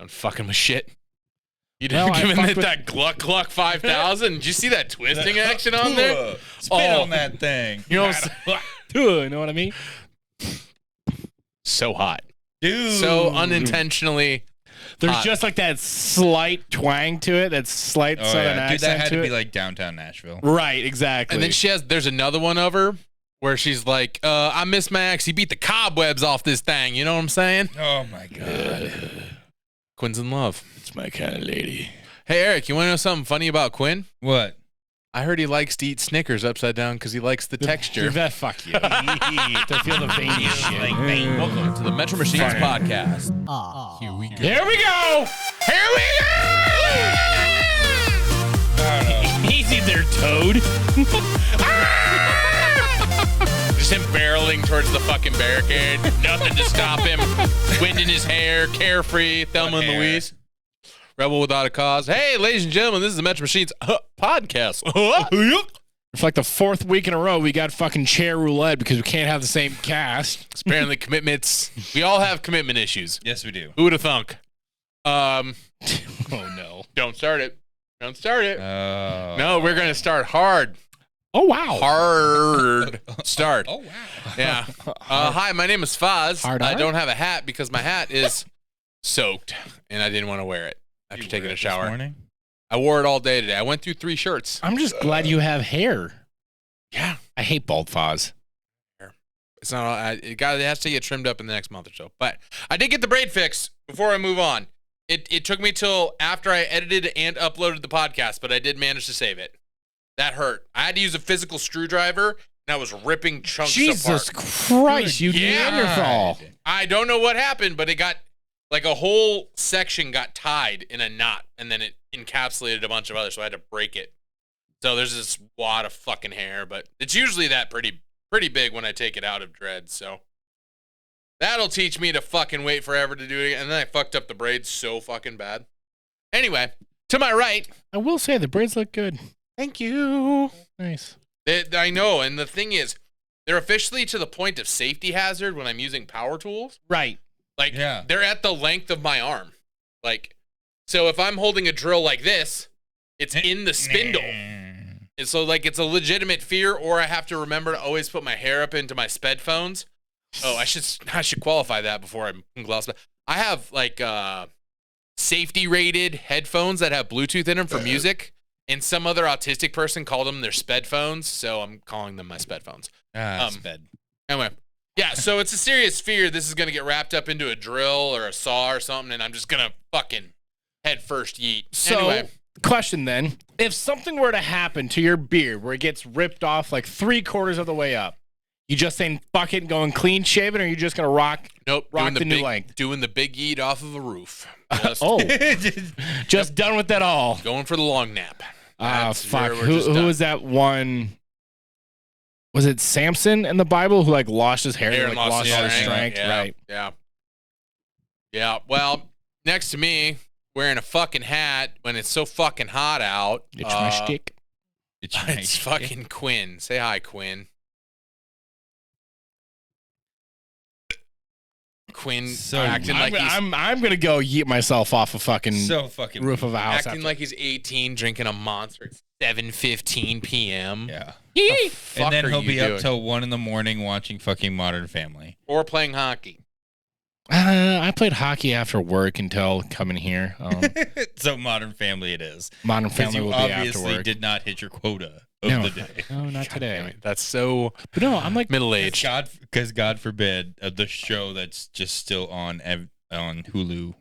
I'm fucking with shit. You didn't give it that Gluck Gluck 5000. Did you see that twisting action on there? Spit on that thing. You know what I mean? So hot. Dude. So unintententionally There's hot. just like that slight twang to it, that slight southern accent. Dude, that had to be it. like downtown Nashville. Right, exactly. And then there's another one of her where she's like, I miss my ex. He beat the cobwebs off this thing. You know what I'm saying? Oh, my God. Quinn's in love. It's my kind of lady. Hey, Eric, you want to know something funny about Quinn? What? I heard he likes to eat Snickers upside down because he likes the texture. Fuck you. To feel the veiny shit. Welcome to the Metro Machines podcast. Here we go. Here we go. Here we go. Easy there, Toad. Just him barreling towards the fucking barricade. Nothing to stop him. Wind in his hair. Carefree. Thelma and Louise. Rebel without a cause. Hey, ladies and gentlemen, this is the Metro Machines podcast. For like the fourth week in a row, we got fucking chair roulette because we can't have the same cast. It's apparently commitments. We all have commitment issues. Yes, we do. Who would have thunk? Oh, no. Don't start it. Don't start it. Oh. No, we're going to start hard. Oh, wow. Hard start. Oh, wow. Yeah. Hi, my name is Foz. Hard I R? don't have a hat because my hat is soaked, and I didn't want to wear it after taking a shower. This morning? I wore it all day today. I went through 3 shirts. I'm just glad you have hair. Yeah. I hate bald Foz. It's not. It has to get trimmed up in the next month or so. But I did get the braid fixed before I move on. It took me till after I edited and uploaded the podcast, but I did manage to save it. That hurt. I had to use a physical screwdriver, and I was ripping chunks Jesus apart. Christ, you Yeah. Neanderthal. I don't know what happened, but it got like a whole section got tied in a knot, and then it encapsulated a bunch of others, so I had to break it. So there's this wad of fucking hair, but it's usually that pretty big when I take it out of dread, so that'll teach me to fucking wait forever to do it again. And then I fucked up the braids so fucking bad. Anyway, to my right. I will say the braids look good. Thank you. Nice. I know, and the thing is, they're officially to the point of safety hazard when I'm using power tools. Right. Like, Yeah. they're at the length of my arm. Like, so if I'm holding a drill like this, it's in the spindle. And so, like, it's a legitimate fear, or I have to remember to always put my hair up into my sped phones. Oh, I should qualify that before I'm glossed. I have, like, safety-rated headphones that have Bluetooth in them for music, and some other autistic person called them their sped phones, so I'm calling them my sped phones. Sped. Anyway, yeah, so it's a serious fear this is going to get wrapped up into a drill or a saw or something, and I'm just going to fucking head first yeet. So, Anyway. question then. If something were to happen to your beard where it gets ripped off like 3/4 of the way up, you just saying fuck it and going clean shaven, or are you just going to rock the new length? Doing the big yeet off of a roof. Just done with that all. Going for the long nap. Fuck. Who was that one? Was it Samson in the Bible who like lost his hair and like, lost all his strength? Yeah, right. Yeah. Well, next to me, wearing a fucking hat when it's so fucking hot out. It's my shtick. It's fucking Quinn. Say hi, Quinn. Quinn acting like he's I'm gonna go yeet myself off a fucking roof of a house. acting like he's 18, drinking a Monster at 7:15 p.m. Yeah. The And then he'll be doing? up till 1 a.m. watching fucking Modern Family. Or playing hockey. I played hockey after work until coming here. So Modern Family it is. Modern Family will be after obviously work. did not hit your quota of the day. No, not today. Damn it, that's so But no, I'm like middle-aged. Because God forbid the show that's just still on Hulu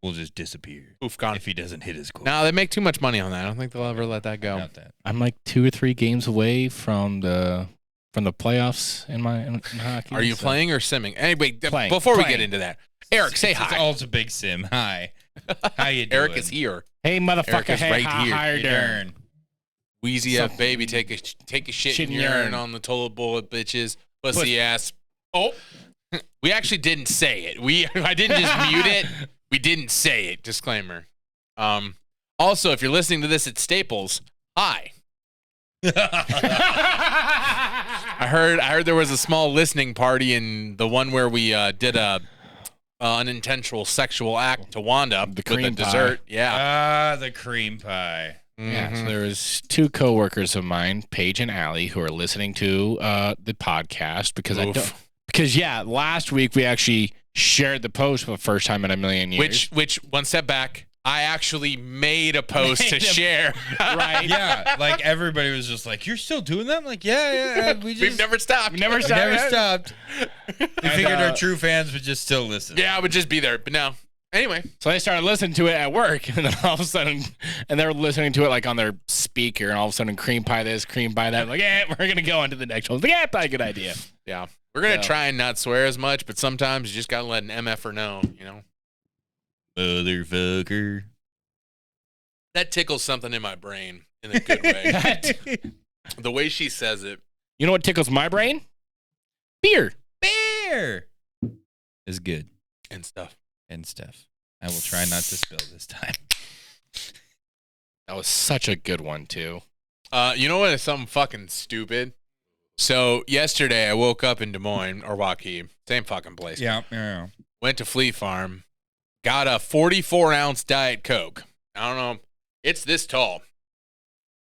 will just disappear. Oof, gone. If he doesn't hit his quota. No, they make too much money on that. I don't think they'll ever let that go. Not that. I'm like 2 or 3 games away from the playoffs in hockey. Are you playing or simming? Anyway, Playing. before we get into that, Eric, say hi. It's a big sim. Hi. How you doing? Eric is here. Hey, motherfucker! Eric is hey, right how here. higher Hey, darn. darn. Wheezy So- up, baby. Take a shit Shit and and urine urine. on the toilet bowl, bitches. Pussy ass. Oh, we actually didn't say it. I didn't just mute it. We didn't say it. Disclaimer. Also, if you're listening to this at Staples, hi. I heard there was a small listening party in the one where we did a unintentional sexual act to Wanda The with cream a pie. dessert. Yeah. The cream pie. Yeah, so Mhm. there was 2 coworkers of mine, Paige and Allie, who are listening to the podcast because Oof. last week we actually shared the post for the first time in a million years. Which one step back, I actually made a post to share. Right. Yeah, like everybody was just like, "You're still doing that?" I'm like, yeah. We've never stopped. We never We stopped. never stopped. We And, figured our true fans would just still listen. Yeah, I would just be there, but no. Anyway, So they started listening to it at work, and then all of a sudden, and they're listening to it like on their speaker, and all of a sudden, cream pie this, cream pie that. I'm like, yeah, we're gonna go on to the next one. I was like, yeah, probably a good idea. yeah, we're gonna So- try and not swear as much, but sometimes you just gotta let an MF know, you know. Motherfucker. That tickles something in my brain in a good way. The way she says it. You know what tickles my brain? Beer. Bear is good And stuff. and stuff. I will try not to spill this time. That was such a good one too. You know what is something fucking stupid? So yesterday I woke up in Des Moines or Waukee, same fucking place. Yeah. Went to Fleet Farm, got a 44-ounce Diet Coke. I don't know. It's this tall.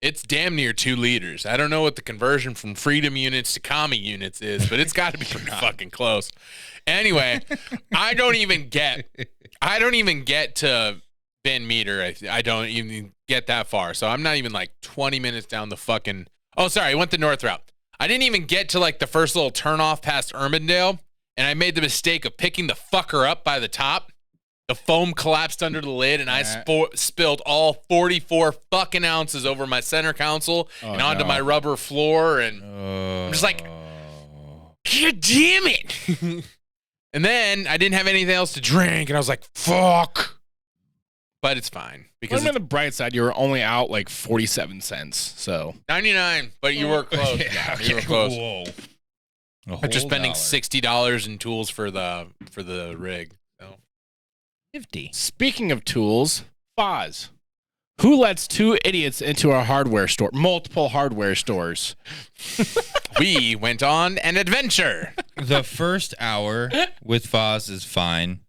It's damn near 2 liters. I don't know what the conversion from freedom units to commie units is, but it's got to be pretty fucking close. Anyway, I don't even get to Van Meter. I don't even get that far. So I'm not even like 20 minutes down the fucking. Oh, sorry. I went the north route. I didn't even get to like the first little turnoff past Ermindale, and I made the mistake of picking the fucker up by the top. The foam collapsed under the lid, and I spilled all 44 fucking ounces over my center console and onto my rubber floor, and I'm just like, God damn it. And then I didn't have anything else to drink, and I was like, fuck. But it's fine. Because On the bright side, you were only out like 47 cents. So 99, but you were close. Yeah, You were close. Whoa. After spending $60 in tools for the rig. So 50. speaking of tools, Foz. Who lets 2 idiots into a hardware store? Multiple hardware stores. we went on an adventure. The first hour with Foz is fine.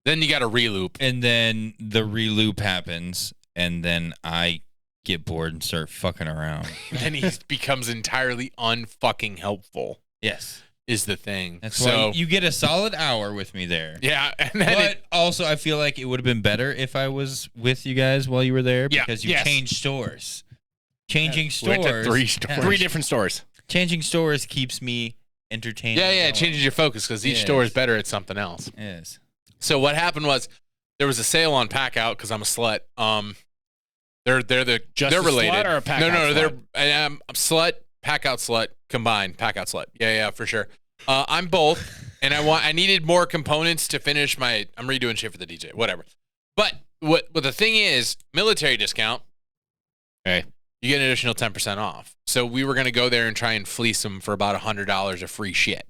Then you got a reloop. And then the reloop happens, and then I get bored and start fucking around. Then he becomes entirely unfucking helpful. Yes. Is the thing. That's so why you get a solid hour with me there. yeah, and then But also, I feel like it would have been better if I was with you guys while you were there Yeah, because you yes. changed stores. Changing we went to stores. 3 stores. 3 different stores. Changing stores keeps me entertained. yeah, and it changes your focus because each Yes. store is better at something else. going. Yes. So what happened was there was a sale on pack out because I'm a slut. They're Just a related. slut or a pack no, out they're slut? slut, pack out slut combined, pack out slut. Yeah, for sure. I'm both, and I needed more components to finish my. I'm redoing shit for the DJ, whatever. But what the thing is, military discount. Okay. You get an additional 10% off. So we were gonna go there and try and fleece them for about $100 of free shit.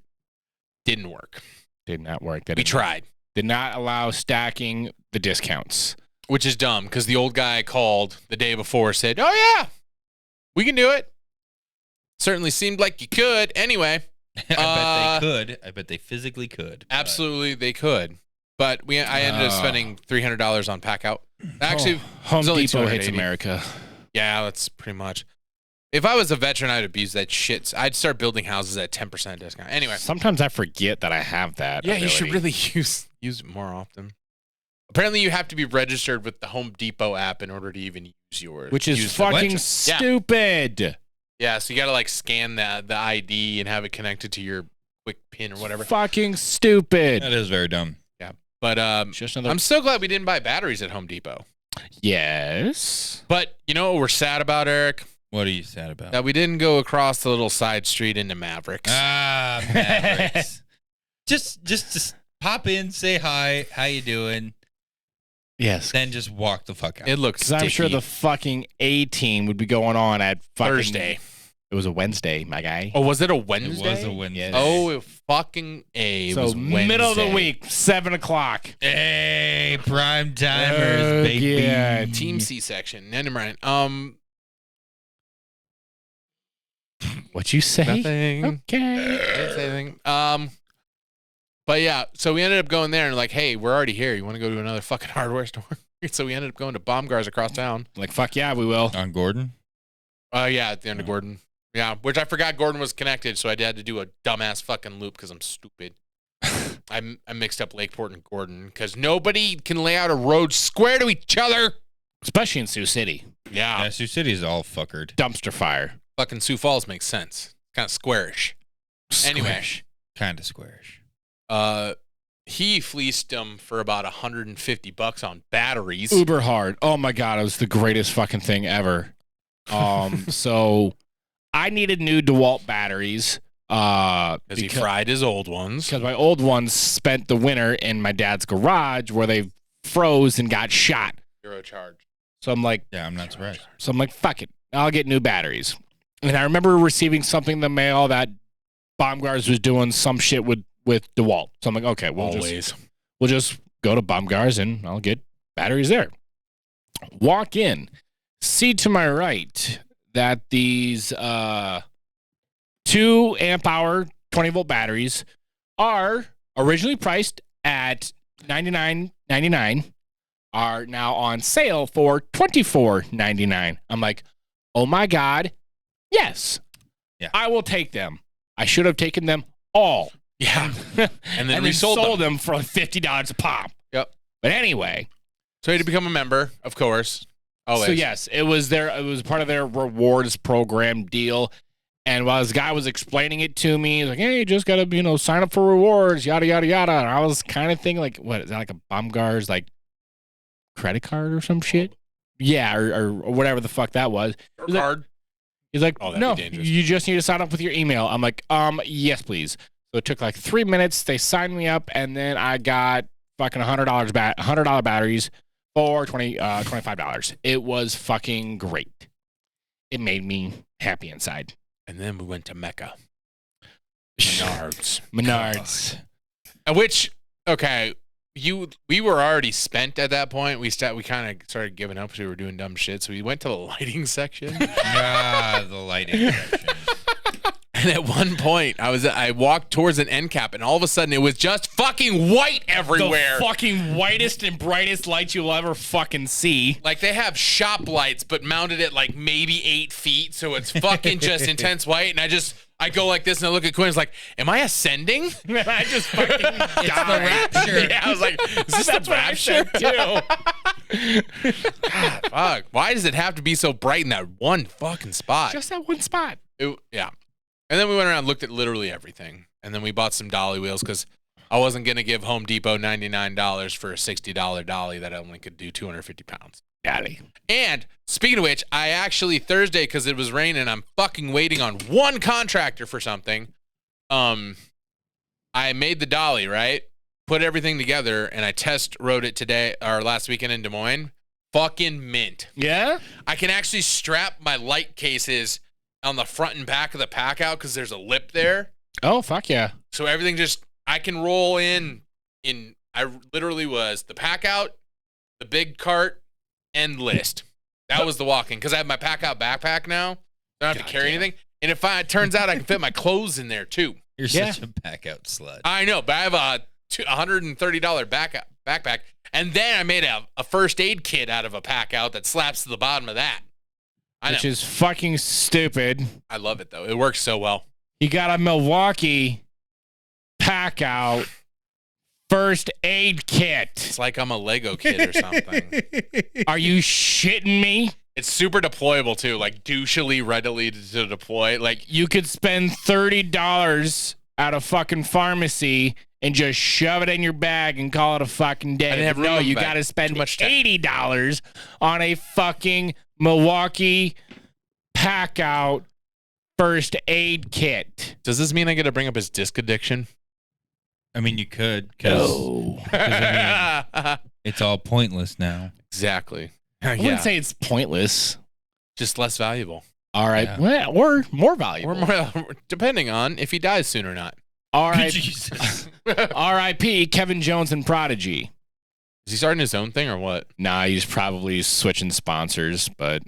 Didn't work. Did not work. We tried. Did not allow stacking the discounts. Which is dumb because the old guy called the day before, said, "Oh yeah, we can do it." Certainly seemed like you could. Anyway, I bet they could. I bet they physically could. absolutely they could. But I ended up spending $300 on pack out. Actually, Home was only Depot hates 280. America. yeah, that's pretty much. If I was a veteran, I'd abuse that shit. I'd start building houses at 10% discount. Anyway, Sometimes I forget that I have that. yeah, you should ability. really use it more often. Apparently, you have to be registered with the Home Depot app in order to even use yours. Which is use the- fucking Yeah. stupid. Yeah, so you got to like scan the ID and have it connected to your quick pin or whatever. Fucking stupid. That is very dumb. But Just another. I'm so glad we didn't buy batteries at Home Depot. Yes. But you know what we're sad about, Eric? What are you sad about? That we didn't go across the little side street into Mavericks. Mavericks. just pop in, say hi, how you doing, Yes. then just walk the fuck out. It looks Because I'm sure the fucking A team would be going on at fucking Thursday. It was a Wednesday, my guy. Oh, was it a It Wednesday? was a Wednesday. Yes. Oh, fucking A. It so was Wednesday. middle of the week, 7:00. Hey, prime timers, Oh, baby. yeah. Team C section. Never mind. What you say? Nothing. Okay. Didn't say anything. But yeah, so we ended up going there and like, hey, we're already here. You want to go to another fucking hardware store? So we ended up going to Baumgart's across town. Like, fuck yeah, we will. On Gordon? Yeah, at the end of Gordon. Yeah, which I forgot Gordon was connected, so I had to do a dumbass fucking loop because I'm stupid. I mixed up Lakeport and Gordon because nobody can lay out a road square to each other. Especially in Sioux City. Yeah. Sioux City's all fuckered. Dumpster fire. Fucking Sioux Falls makes sense. Kind of squarish. Anyway. Kind of squarish. He fleeced them for about $150 on batteries. Uber hard. Oh my God, it was the greatest fucking thing ever. So I needed new DeWalt batteries. Because he fried his old ones. Because my old ones spent the winter in my dad's garage where they froze and got shot. Zero charge. So I'm like, yeah, I'm not surprised. So I'm like, fuck it. I'll get new batteries. And I remember receiving something in the mail that Baumgart's was doing some shit with DeWalt. So I'm like, okay, we'll just go to Baumgart's and I'll get batteries there. Walk in, see to my right that these 2 amp hour 20-volt batteries are originally priced at $99.99, are now on sale for $24.99. I'm like, oh my God, yes. Yeah. I will take them. I should have taken them all. Yeah. And then sold them for $50 a pop. Yep. But anyway. So you had to become a member, of course. Always. So yes, it was part of their rewards program deal. And while this guy was explaining it to me, he's like, hey, you just gotta, sign up for rewards, yada yada yada. And I was kind of thinking like, what is that, like a Baumgart's like credit card or some shit? Yeah, or whatever the fuck that was. Card. He's like, oh, no, you just need to sign up with your email. I'm like, yes, please. So it took like 3 minutes. They signed me up, and then I got fucking $100 batteries for $25. It was fucking great. It made me happy inside. And then we went to Mecca. Menards. Which, okay, we were already spent at that point. We kind of started giving up because we were doing dumb shit. So we went to the lighting section. The lighting section. And at one point, I walked towards an end cap, and all of a sudden, it was just fucking white everywhere. The fucking whitest and brightest lights you'll ever fucking see. Like, they have shop lights, but mounted at like maybe 8 feet, so it's fucking just intense white. And I go like this, and I look at Quinn. It's like, am I ascending? And I just fucking died. It's the rapture. Yeah, I was like, is this the rapture too? God, fuck. Why does it have to be so bright in that one fucking spot? Just that one spot. Yeah. And then we went around and looked at literally everything. And then we bought some dolly wheels because I wasn't going to give Home Depot $99 for a $60 dolly that only could do 250 pounds. Daddy. And speaking of which, I actually Thursday, because it was raining, I'm fucking waiting on one contractor for something. I made the dolly, right? Put everything together, and I test rode it today or last weekend in Des Moines. Fucking mint. Yeah? I can actually strap my light cases on the front and back of the pack out because there's a lip there. Oh, fuck yeah. So everything I can roll I literally was the pack out, the big cart, and list. That was the walking because I have my pack out backpack now. I don't have to carry anything. And it turns out I can fit my clothes in there too. You're such a pack out slut. I know, but I have a $130 backpack. And then I made a first aid kit out of a pack out that slaps to the bottom of that. Which is fucking stupid. I love it, though. It works so well. You got a Milwaukee pack out first aid kit. It's like I'm a Lego kid or something. Are you shitting me? It's super deployable, too. Like, douchily, readily to deploy. Like, you could spend $30 at a fucking pharmacy and just shove it in your bag and call it a fucking day. No, you got to spend $80 on a fucking Milwaukee pack out first aid kit. Does this mean I get to bring up his disc addiction? I mean, you could. Because it's all pointless now. Exactly. I wouldn't say it's pointless. Just less valuable. All right. Yeah. Well, or more valuable. Or more, depending on if he dies soon or not. R.I.P. Kevin Jones and Prodigy. Is he starting his own thing or what? Nah, he's probably switching sponsors, but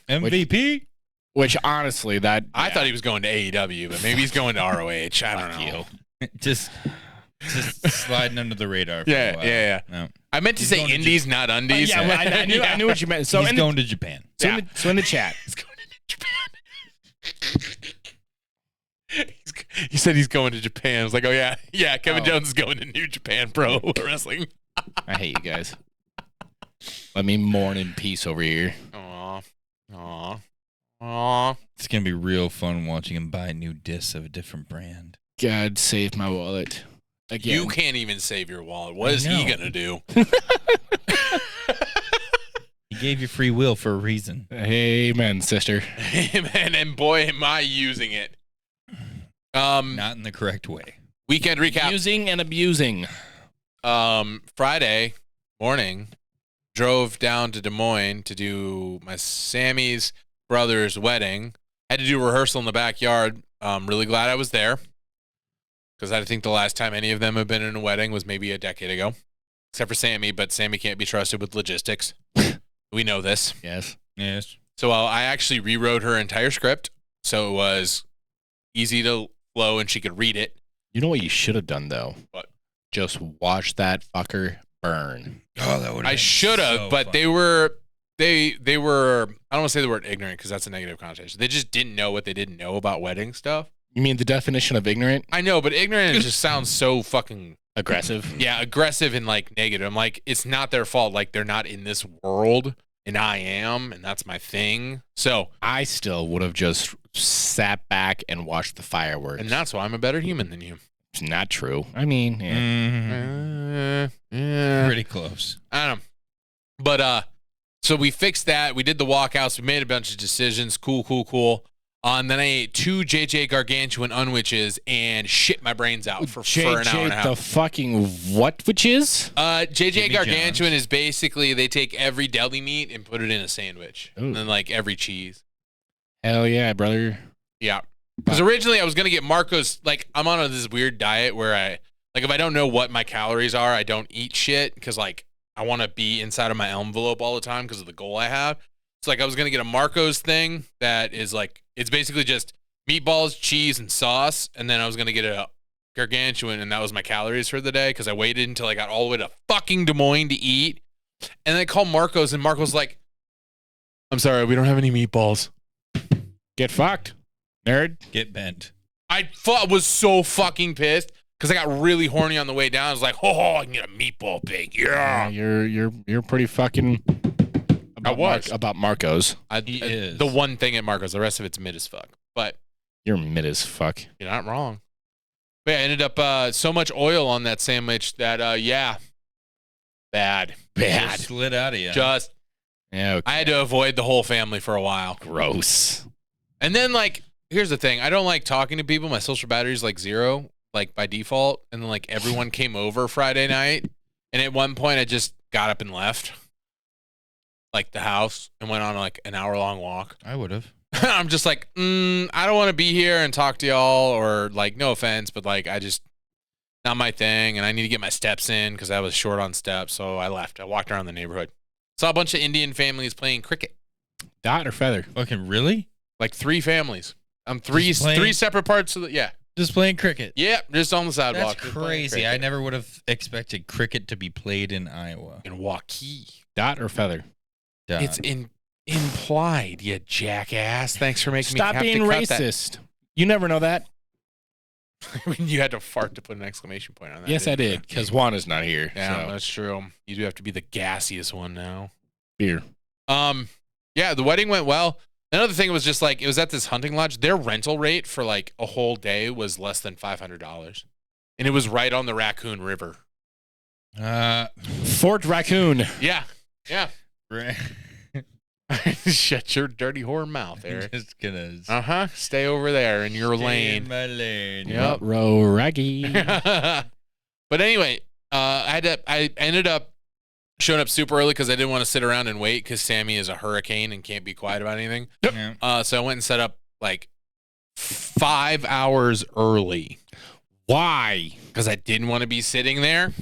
MVP? Which honestly, I thought he was going to AEW, but maybe he's going to ROH. I don't know. Just Just sliding under the radar. For Yeah, a while. yeah. No. I meant to He's say going to indies, not undies. Yeah, well, I knew what you meant. So He's in going to Japan. so in the chat, He's going to Japan. He said he's going to Japan. I was like, oh yeah. Kevin Jones is going to New Japan Pro Wrestling. I hate you guys. Let me mourn in peace over here. Aw. It's gonna be real fun watching him buy new discs of a different brand. God save my wallet. Again. You can't even save your wallet. What is I he know. gonna do? He gave you free will for a reason. Amen, sister. Man, and boy, am I using it. Not in the correct way. Weekend recap. Using and abusing. Friday morning, drove down to Des Moines to do my Sammy's brother's wedding. Had to do rehearsal in the backyard. Really glad I was there because I think the last time any of them have been in a wedding was maybe a decade ago, except for Sammy. But Sammy can't be trusted with logistics. We know this. Yes. Yes. So I actually rewrote her entire script so it was easy to flow and she could read it. You know what you should have done though? What? Just watch that fucker burn. Oh, that would. I should have, but they were I don't want to say the word ignorant because that's a negative connotation. They just didn't know what they didn't know about wedding stuff. You mean the definition of ignorant? I know, but ignorant just sounds so fucking Aggressive. yeah, aggressive and like negative. I'm like, it's not their fault. Like they're not in this world and I am, and that's my thing. So I still would have just sat back and watched the fireworks. and that's why I'm a better human than you. It's not true. I mean, yeah. Pretty close. I don't know. But so we fixed that. We did the walkouts. We made a bunch of decisions. Cool. And then I ate 2 JJ Gargantuan unwitches and shit my brains out for an hour and a JJ, half. the fucking what which is? JJ Jimmy Gargantuan John's. is basically they take every deli meat and put it in a sandwich. Ooh. And then like every cheese. Hell yeah, brother. Yeah. Because originally I was going to get Marco's, like I'm on this weird diet where if I don't know what my calories are, I don't eat shit because like I want to be inside of my envelope all the time because of the goal I have. So like I was going to get a Marco's thing that is like, it's basically just meatballs, cheese, and sauce. And then I was going to get a Gargantuan and that was my calories for the day because I waited until I got all the way to fucking Des Moines to eat. And then I called Marco's and Marco's like, I'm sorry, we don't have any meatballs. Get fucked, nerd. Get bent. I was so fucking pissed because I got really horny on the way down. I was like, oh, I can get a meatball big. Yeah. You're pretty fucking about Marcos. He is. The one thing at Marco's, the rest of it's mid as fuck. But You're mid as fuck. you're not wrong. But yeah, I ended up so much oil on that sandwich that, bad. Just slid out of you. Just, Yeah. Okay. I had to avoid the whole family for a while. Gross. And then, like, here's the thing. I don't like talking to people. My social battery's like 0, like by default. And then, like, everyone came over Friday night. And at one point, I just got up and left, like, the house and went on, like, an hour-long walk. I would have. I'm just like, I don't want to be here and talk to y'all or, like, no offense, but, like, I just, not my thing. And I need to get my steps in because I was short on steps. So I left. I walked around the neighborhood. Saw a bunch of Indian families playing cricket. Dot or feather? Fucking really? Like 3 families. Three separate parts of the, yeah. Just playing cricket. Yeah, just on the sidewalk. That's Just playing crazy. cricket. I never would have expected cricket to be played in Iowa. In Waukee. Dot or feather? Done. It's implied, you jackass. Thanks for making Stop me have being to cut racist. You never know that. that. I mean, you had to fart to put an exclamation point on that. Yes, I didn't you? did, because Juana's not here. Yeah, so. that's true. You do have to be the gassiest one now. Beer. Yeah, the wedding went well. Another thing was just like, it was at this hunting lodge. Their rental rate for like a whole day was less than $500. And it was right on the Raccoon River. Fort Raccoon. Yeah. Yeah. Shut your dirty whore mouth, Eric. Just gonna Stay over there in your stay lane. in my lane. Yep. Row raggy. But anyway, I ended up showing up super early because I didn't want to sit around and wait because Sammy is a hurricane and can't be quiet about anything. Yeah. So I went and set up like 5 hours early Why? because I didn't want to be sitting there.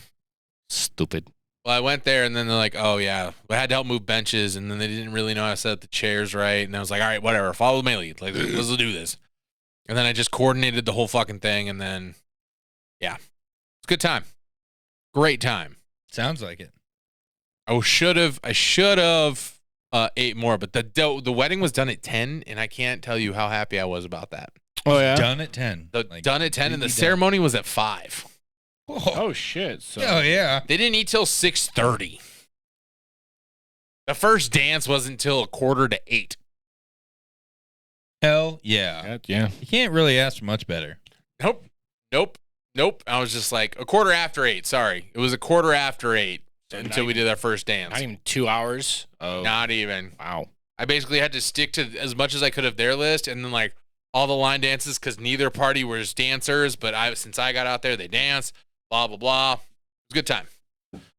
Stupid. Well, I went there and then they're like, oh, yeah, I had to help move benches. And then they didn't really know how to set up the chairs right. And I was like, all right, whatever, follow my lead. Like, let's do this. And then I just coordinated the whole fucking thing. And then, yeah, it's a good time. Great time. Sounds like it. I should have ate more, but the wedding was done at 10, and I can't tell you how happy I was about that. Oh yeah. Done at 10. Done at 10, and the really ceremony was at 5. Oh shit. So Oh yeah. They didn't eat till 6:30. The first dance wasn't until 7:45. Hell yeah. yeah. You can't really ask for much better. Nope. I was just like 8:15. Sorry, it was 8:15 until we did our first dance. Not even 2 hours. Oh, Not even. wow. I basically had to stick to as much as I could of their list, and then like all the line dances because neither party was dancers. But since I got out there, they danced. Blah blah blah. It was a good time.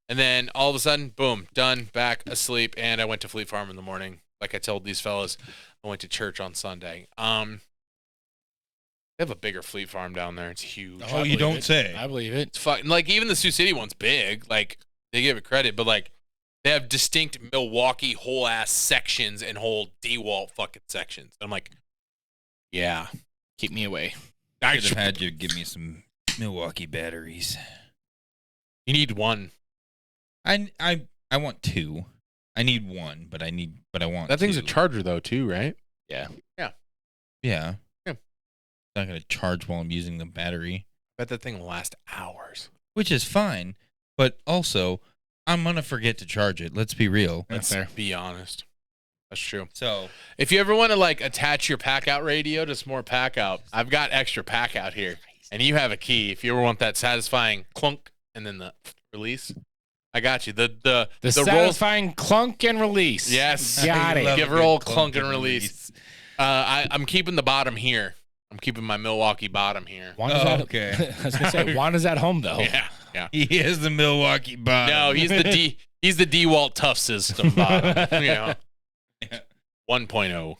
And then all of a sudden, boom, done, back asleep, and I went to Fleet Farm in the morning. Like I told these fellas, I went to church on Sunday. They have a bigger Fleet Farm down there. It's huge. Oh, you don't say. I believe it. It's fun. Like even the Sioux City one's big. Like they give it credit, but like they have distinct Milwaukee whole ass sections and whole DeWalt fucking sections. I'm like, yeah, Keep me away. I should have had you give me some Milwaukee batteries. You need one. I want 2. I need 1, but I want That thing's 2. a charger though too, right? Yeah. Yeah. Yeah. Not gonna charge while I'm using the battery, Bet that thing will last hours. which is fine. But also, I'm gonna forget to charge it. Let's be real. That's fair. Be honest. That's true. So If you ever want to like attach your pack out radio to some more pack out, I've got extra pack out here. And you have a key. If you ever want that satisfying clunk and then the release, I got you. The roll. satisfying clunk and release. Yes. Got I it. love Give a her good old clunk and release. I'm keeping the bottom here. I'm keeping my Milwaukee bottom here. Wanda's Oh, at, okay. I was gonna say Wanda's at home though. Yeah. He is the Milwaukee bottom. No, he's the DeWalt Tough System bottom. You know. Yeah. 1.0.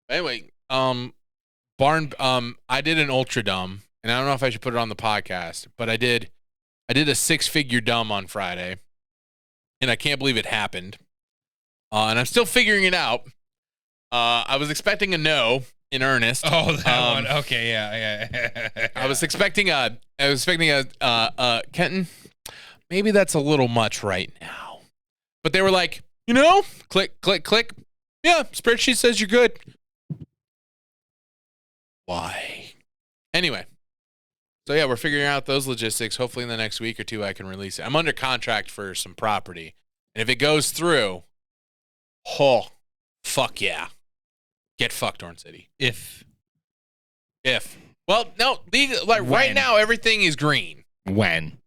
Anyway, I did an ultra dumb, and I don't know if I should put it on the podcast, but I did a 6-figure dumb on Friday, and I can't believe it happened. And I'm still figuring it out. I was expecting a no in earnest. Oh, that one. Okay, yeah. I was expecting a Kenton, maybe that's a little much right now. But they were like, click, click, click. Yeah, spreadsheet says you're good. Why? Anyway. So yeah, we're figuring out those logistics. Hopefully in the next week or two I can release it. I'm under contract for some property. And if it goes through, fuck yeah. Get fucked, Orange City. If. Well, no, right When? now everything is green. When?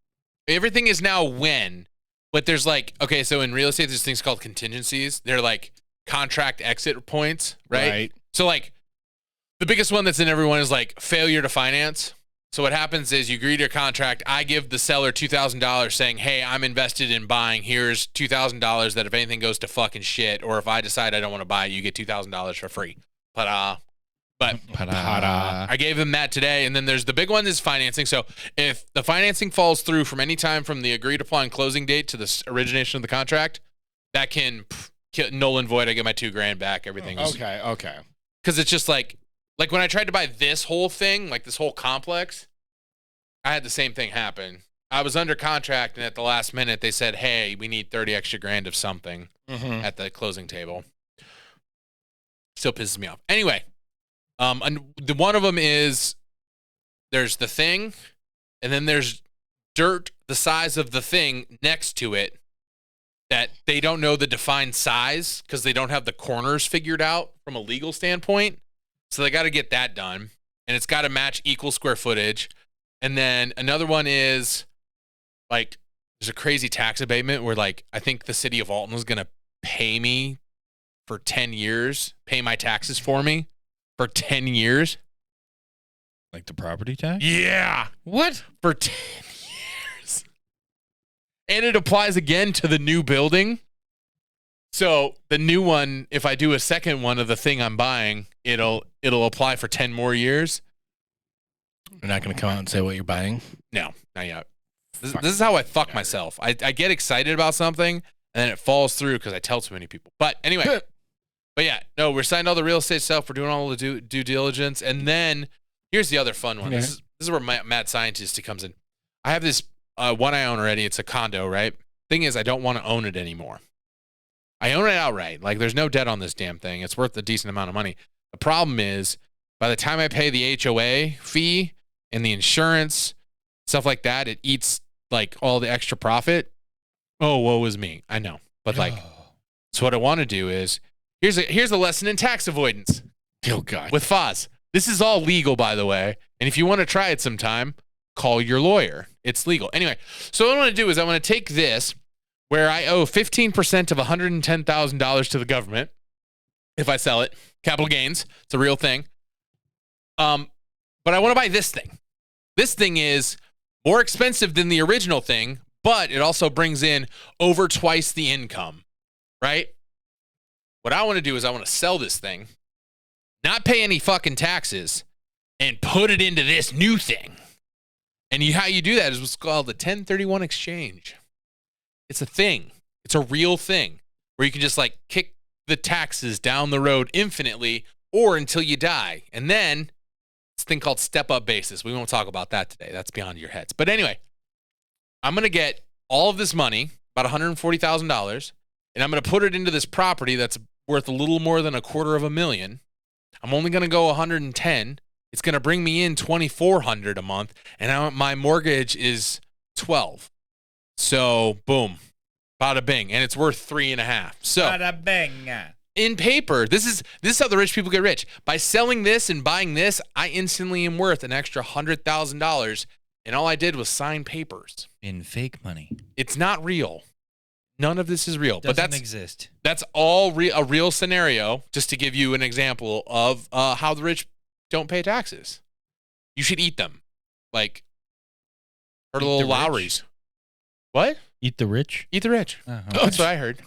Everything is now when. But there's like, okay, so in real estate, there's things called contingencies. They're like contract exit points, right? So like the biggest one that's in everyone is like failure to finance. So what happens is you agree to a contract. I give the seller $2,000 saying, hey, I'm invested in buying. Here's $2,000 that if anything goes to fucking shit, or if I decide I don't want to buy it, you get $2,000 for free. But I gave him that today. And then there's the big one is financing. So if the financing falls through from any time from the agreed upon closing date to the origination of the contract, that can null and void. I get my $2,000 back. Everything. Okay. Because it's just like when I tried to buy this whole thing, like this whole complex, I had the same thing happen. I was under contract, and at the last minute, they said, hey, we need 30 extra grand of something at the closing table. Still pisses me off. Anyway. And one of them is there's the thing, and then there's dirt the size of the thing next to it that they don't know the defined size because they don't have the corners figured out from a legal standpoint. So they got to get that done, and it's got to match equal square footage. And then another one is like there's a crazy tax abatement where like I think the city of Alton was going to pay me for 10 years, pay my taxes for me. For 10 years? Like the property tax? Yeah. What? For 10 years. And it applies again to the new building. So the new one, if I do a second one of the thing I'm buying, it'll apply for 10 more years. You're not going to come out and say what you're buying? No, not yet. This is how I fuck myself. I get excited about something, and then it falls through because I tell too many people. But anyway. But yeah, no, we're signing all the real estate stuff. We're doing all the due diligence. And then Here's the other fun one. Yeah. This is where my mad scientist comes in. I have this one I own already. It's a condo, right? Thing is, I don't want to own it anymore. I own it outright. Like, there's no debt on this damn thing. It's worth a decent amount of money. The problem is, by the time I pay the HOA fee and the insurance, stuff like that, it eats like all the extra profit. Oh, woe is me. I know. But like, so what I want to do is, here's a lesson in tax avoidance. Oh, God. With Foz. This is all legal, by the way. And if you want to try it sometime, call your lawyer. It's legal. Anyway, so what I want to do is I want to take this, where I owe 15% of $110,000 to the government if I sell it. Capital gains. It's a real thing. But I want to buy this thing. This thing is more expensive than the original thing, but it also brings in over twice the income, right? What I want to do is I want to sell this thing, not pay any fucking taxes, and put it into this new thing. And how you do that is what's called the 1031 exchange. It's a thing. It's a real thing where you can just like kick the taxes down the road infinitely or until you die. And then it's a thing called step-up basis. We won't talk about that today. That's beyond your heads. But anyway, I'm going to get all of this money, about $140,000, and I'm going to put it into this property that's worth a little more than $250,000. I'm only going to go 110. It's going to bring me in $2,400 a month, and my mortgage is 12. So, boom, bada bing, and it's worth 3.5. So, Bada bing. in paper, this is how the rich people get rich. By selling this and buying this, I instantly am worth an extra $100,000, and all I did was sign papers. In fake money. It's not real. None of this is real, Doesn't but exist. that's all a real scenario. Just to give you an example of how the rich don't pay taxes. You should eat them, like or Eat little the rich? Lowry's. What? Eat the rich? Eat the rich. Uh-huh. That's what I heard.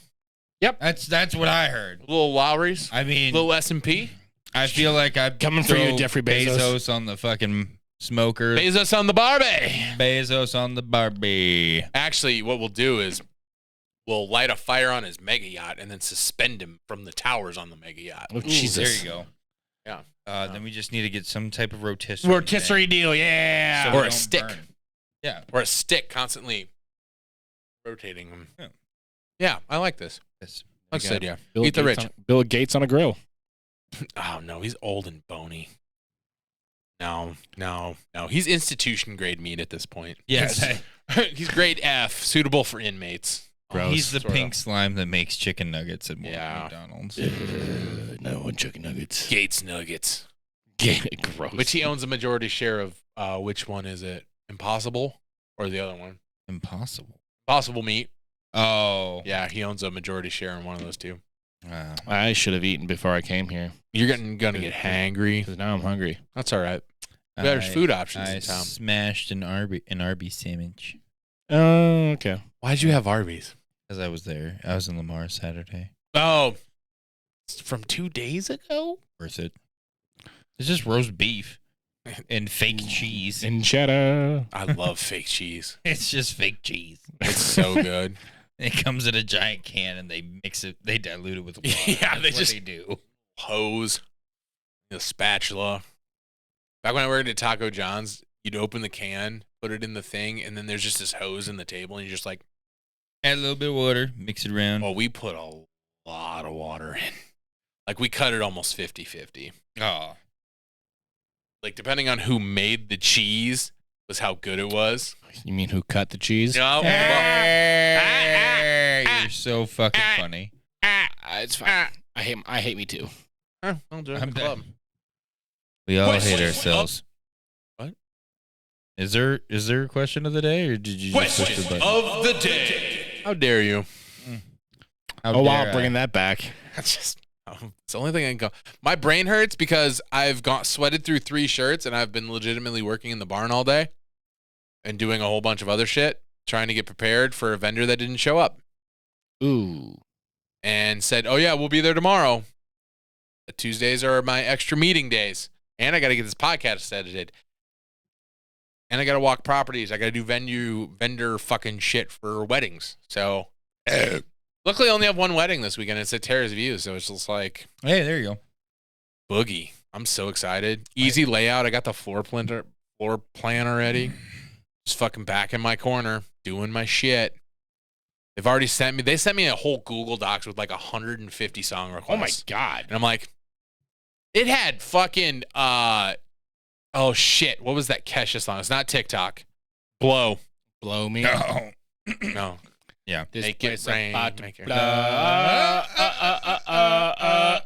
That's what I heard. Little Lowry's. I mean, Little S&P. I feel like I'm Coming for you, Jeffrey Bezos. On the fucking smoker. Bezos on the Barbie. Bezos on the Barbie. Actually, what we'll do is we'll light a fire on his mega yacht and then suspend him from the towers on the mega yacht. Oh, Jesus. There you go. Yeah. Then we just need to get some type of rotisserie. Rotisserie deal, yeah. So Or we a don't stick. burn. Yeah. Or a stick constantly rotating him. Yeah. Yeah, I like this. Yes. That's I good, got- yeah. Bill Eat the Gates rich. Bill Gates on a grill. Oh, no, he's old and bony. No. He's institution grade meat at this point. Yes. He's grade F, suitable for inmates. Gross. He's the Sorta. pink slime that makes chicken nuggets at Yeah. McDonald's. No chicken nuggets. Gates Nuggets. Gross. Which he owns a majority share of. Which one is it? Impossible or the other one? Impossible. Impossible Meat. Oh. Yeah, he owns a majority share in one of those two. Wow. I should have eaten before I came here You're gonna get hangry. because now I'm hungry. That's all right. There's food options I in town. smashed an Arby's sandwich Oh, okay. Why'd you have Arby's? because I was there. I was in Lamar Saturday. Oh, it's from 2 days ago? Worth it. It's just roast beef and fake cheese. And cheddar. I love fake cheese. It's just fake cheese. It's so good. It comes in a giant can and they mix it. They dilute it with water. Yeah, That's they what they do. Hose, the spatula. Back when I worked at Taco John's, you'd open the can, put it in the thing, and then there's just this hose in the table, and you're just like, Add a little bit of water, mix it around. well, we put a lot of water in. Like, we cut it almost 50-50. Oh. Like, depending on who made the cheese was how good it was. You mean who cut the cheese? No, You're so fucking funny. It's fine. I hate me too. I'll join the I'm club. done. We all Question hate ourselves. What? Is there a question of the day, or did you just push the Question button? of the day. How dare you? How Oh, wow, dare I? bringing that back. That's just, it's the only thing I can go. My brain hurts because I've sweated through 3 shirts and I've been legitimately working in the barn all day and doing a whole bunch of other shit, trying to get prepared for a vendor that didn't show up Ooh. and said, oh yeah, we'll be there tomorrow. Tuesdays are my extra meeting days. And I got to get this podcast edited. And I got to walk properties. I got to do vendor fucking shit for weddings. So, luckily I only have one wedding this weekend. It's at Terrace View. So it's just like, Hey, there you go. boogie. I'm so excited. Easy layout. I got the floor plan already. Just fucking back in my corner, doing my shit. They've already sent me a whole Google Docs with like 150 song requests. Oh my God. And I'm like, it had fucking, oh shit. What was that Kesha song? It's not TikTok. Blow Me. No. No. Yeah. This Make place it rain. about to Make it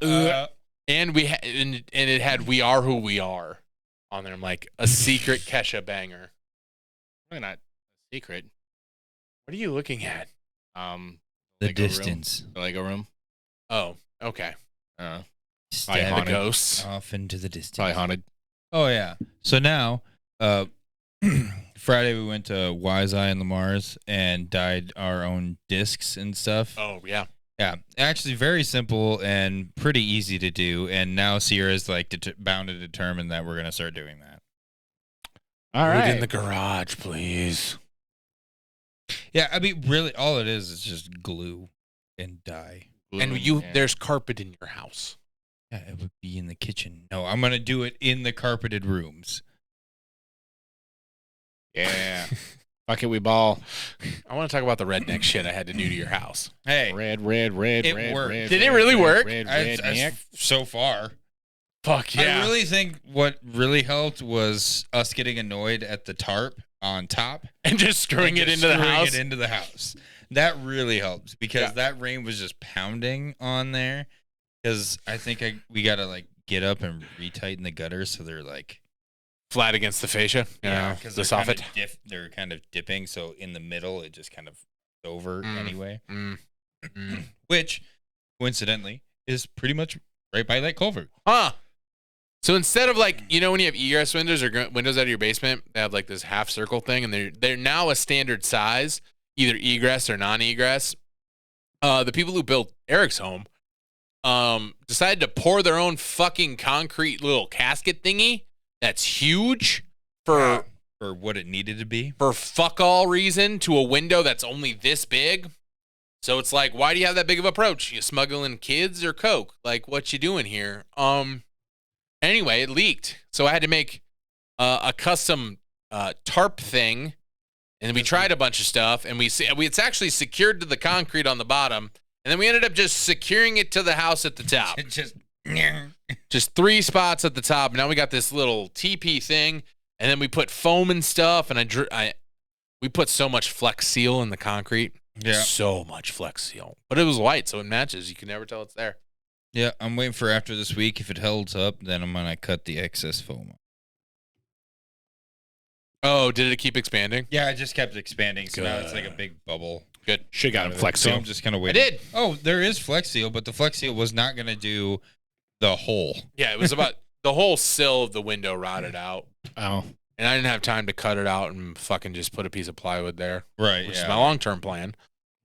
blow. And and it had We Are Who We Are on there. I'm like, a secret Kesha banger. Really not a secret. What are you looking at? The Lego distance. Room. The Lego room. Oh, okay. Probably Stab The haunted. ghosts. off into the distance. Probably haunted. Oh yeah. So now, Friday we went to Wise Eye and Lamar's and dyed our own discs and stuff. Oh, yeah. Yeah, actually very simple and pretty easy to do. And now Sierra's like bound to determine that we're gonna start doing that. All Put right. it in the garage, please. Yeah, I mean, really, all it is just glue and dye. And there's carpet in your house. Yeah, it would be in the kitchen. No, I'm gonna do it in the carpeted rooms. Yeah. Fuck it, we ball. I want to talk about the redneck shit I had to do to your house. Hey, Red, It red, worked. red. Did it really work? Red, I so far. Fuck yeah. I really think what really helped was us getting annoyed at the tarp on top And just screwing and it just into the screwing house. it into the house. That really helped because Yeah. that rain was just pounding on there. Because I think we gotta like get up and retighten the gutters so they're like Flat against the fascia. because the they're kind soffit. of they're kind of dipping. So in the middle, it just kind of over Mm. anyway. Mm. Mm. Which, coincidentally, is pretty much right by that culvert. Huh. So instead of like, you know, when you have egress windows or windows out of your basement, they have like this half circle thing, and they're now a standard size, either egress or non-egress. The people who built Eric's home decided to pour their own fucking concrete little casket thingy that's huge for what it needed to be. for fuck all reason to a window that's only this big. So it's like, why do you have that big of approach? You smuggling kids or coke? Like, what you doing here? Anyway, it leaked, so I had to make a custom tarp thing, and then we tried a bunch of stuff, and it's actually secured to the concrete on the bottom, and then we ended up just securing it to the house at the top. It Just 3 spots at the top. And now we got this little teepee thing, and then we put foam and stuff, and we put so much Flex Seal in the concrete. Yeah. So much Flex Seal. But it was white, so it matches. You can never tell it's there. Yeah, I'm waiting for after this week. If it holds up, then I'm gonna cut the excess foam. Oh, did it keep expanding? Yeah, it just kept expanding, so now it's Good. like a big bubble. Good. Should got him Flex So Seal. I'm just kind of I waiting. did. Oh, there is Flex Seal, but the Flex Seal was not gonna do the hole. Yeah, it was about the whole sill of the window rotted out. Oh. And I didn't have time to cut it out and fucking just put a piece of plywood there, Right. which is yeah. my long-term plan.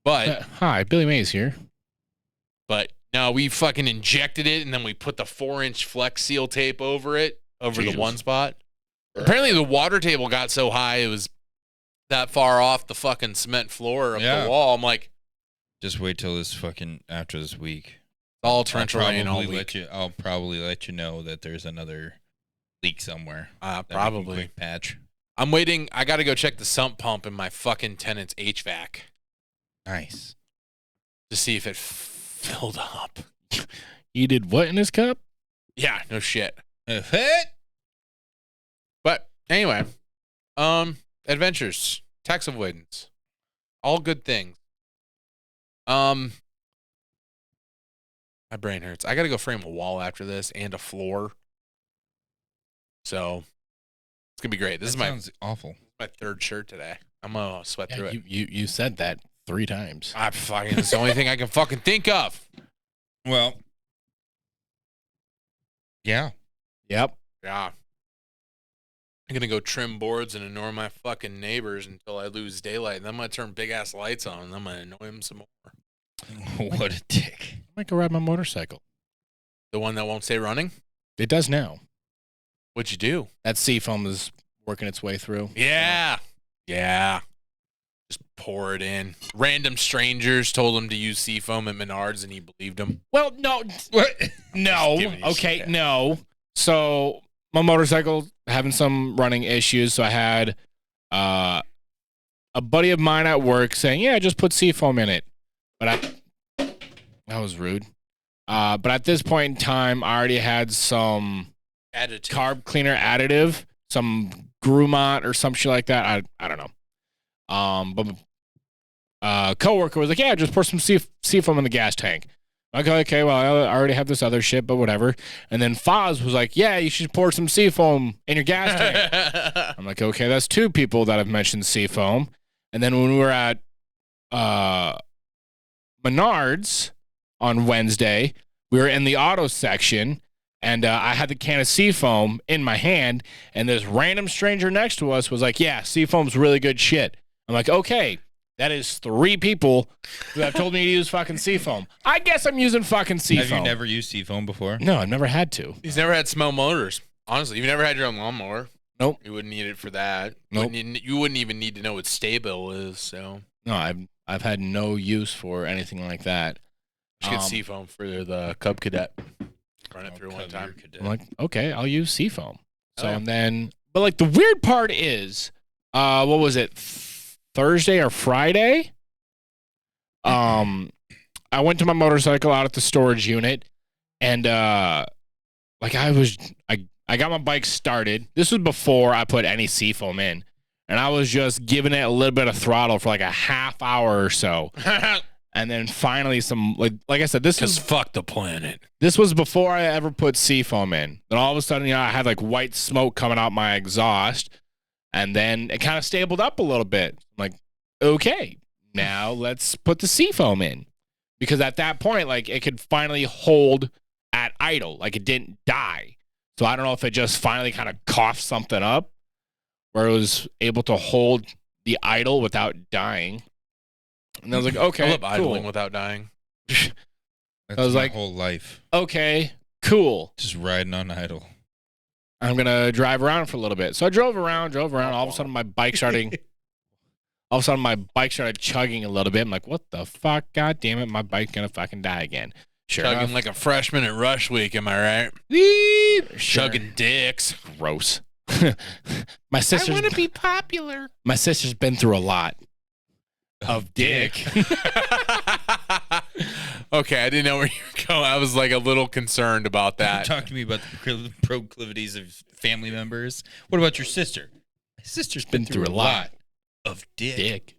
But Hi, Billy Mays here. no, we fucking injected it, and then we put the 4-inch Flex Seal tape over it, over Jesus. the one spot. Apparently, the water table got so high it was that far off the fucking cement floor of Yeah. the wall. I'm like, Just wait till this fucking after this week. all torrential rain all Probably week. I'll probably let you know that there's another leak somewhere. that we can Probably. quick patch. I'm waiting. I got to go check the sump pump in my fucking tenant's HVAC Nice. to see if it filled up. You did what in this cup? Yeah, no shit. Hit. But anyway, adventures, tax avoidance, all good things. My brain hurts. I got to go frame a wall after this and a floor. So it's gonna be great. This is Sounds awful. my 3rd shirt today. I'm gonna sweat through it. You said that 3 times. I'm fucking. It's the only thing I can fucking think of. Well. Yeah. Yep. Yeah. I'm gonna go trim boards and annoy my fucking neighbors until I lose daylight. And then I'm gonna turn big ass lights on, and I'm gonna annoy them some more. What a dick. I might go ride my motorcycle. The one that won't stay running. It does now. What'd you do? That seafoam is working its way through. Yeah. Yeah. Just pour it in. Random strangers told him to use seafoam at Menards, and he believed them. Well, no. What? No. giving you Okay, shit. no. So my motorcycle having some running issues. So I had a buddy of mine at work saying, "Yeah, just put seafoam in it." But that was rude. But at this point in time, I already had some Additive. carb cleaner additive, some Grumont or some shit like that. I don't know. But coworker was like, "Yeah, just pour some seafoam in the gas tank." I'm like, okay, well, I already have this other shit, but whatever. And then Foz was like, "Yeah, you should pour some seafoam in your gas tank." I'm like, okay, that's two people that have mentioned seafoam. And then when we were at Menards on Wednesday, we were in the auto section, and I had the can of seafoam in my hand, and this random stranger next to us was like, "Yeah, seafoam's really good shit." I'm like, okay, that is three people who have told me to use fucking seafoam. I guess I'm using fucking seafoam. Have you never used seafoam before? No, I've never had to. He's never had smell motors. Honestly, you've never had your own lawnmower. Nope. You wouldn't need it for that. Nope. You wouldn't even need to know what Stay-Bill is. So No, I've had no use for anything like that. just get seafoam for the Cub Cadet. Run it through one time. I'm like, okay, I'll use seafoam. So Oh. and then, but like the weird part is, what was it, Thursday or Friday? I went to my motorcycle out at the storage unit, and like I got my bike started. This was before I put any seafoam in, and I was just giving it a little bit of throttle for like a half hour or so. And then finally some like I said, this Because was fuck the planet. this was before I ever put seafoam in. Then all of a sudden, I had like white smoke coming out my exhaust, and then it kind of stabled up a little bit. I'm like, okay, now let's put the seafoam in, because at that point, like it could finally hold at idle, like it didn't die. So I don't know if it just finally kind of coughed something up, where it was able to hold the idle without dying. And I was like, okay, I love idling cool. without dying. That's I was my like- whole life, Okay, cool. just riding on idle. I'm gonna drive around for a little bit. So I drove around. All of a sudden, my bike started chugging a little bit. I'm like, what the fuck? God damn it, my bike's gonna fucking die again. Sure Chugging enough. like a freshman at Rush Week, am I right? Sure. Chugging dicks. Gross. my sister's be popular. my sister's been through a lot of dick. Okay, I didn't know where you were going. I was like a little concerned about that. Talk to me about the proclivities of family members. What about your sister? My sister's been through a lot of dick.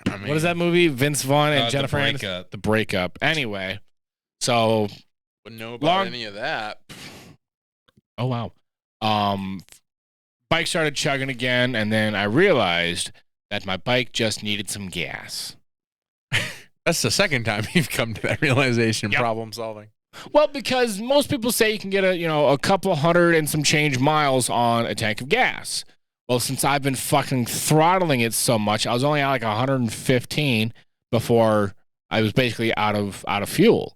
I mean, What is that movie? Vince Vaughn and The Jennifer Aniston? Breakup. The Breakup. Anyway, so Wouldn't know about Long- any of that. oh wow. Bike started chugging again, and then I realized that my bike just needed some gas. That's the second time you've come to that realization. Yep. Problem solving. Well, because most people say you can get a couple hundred and some change miles on a tank of gas. Well, since I've been fucking throttling it so much, I was only at like 115 before I was basically out of Gas fuel.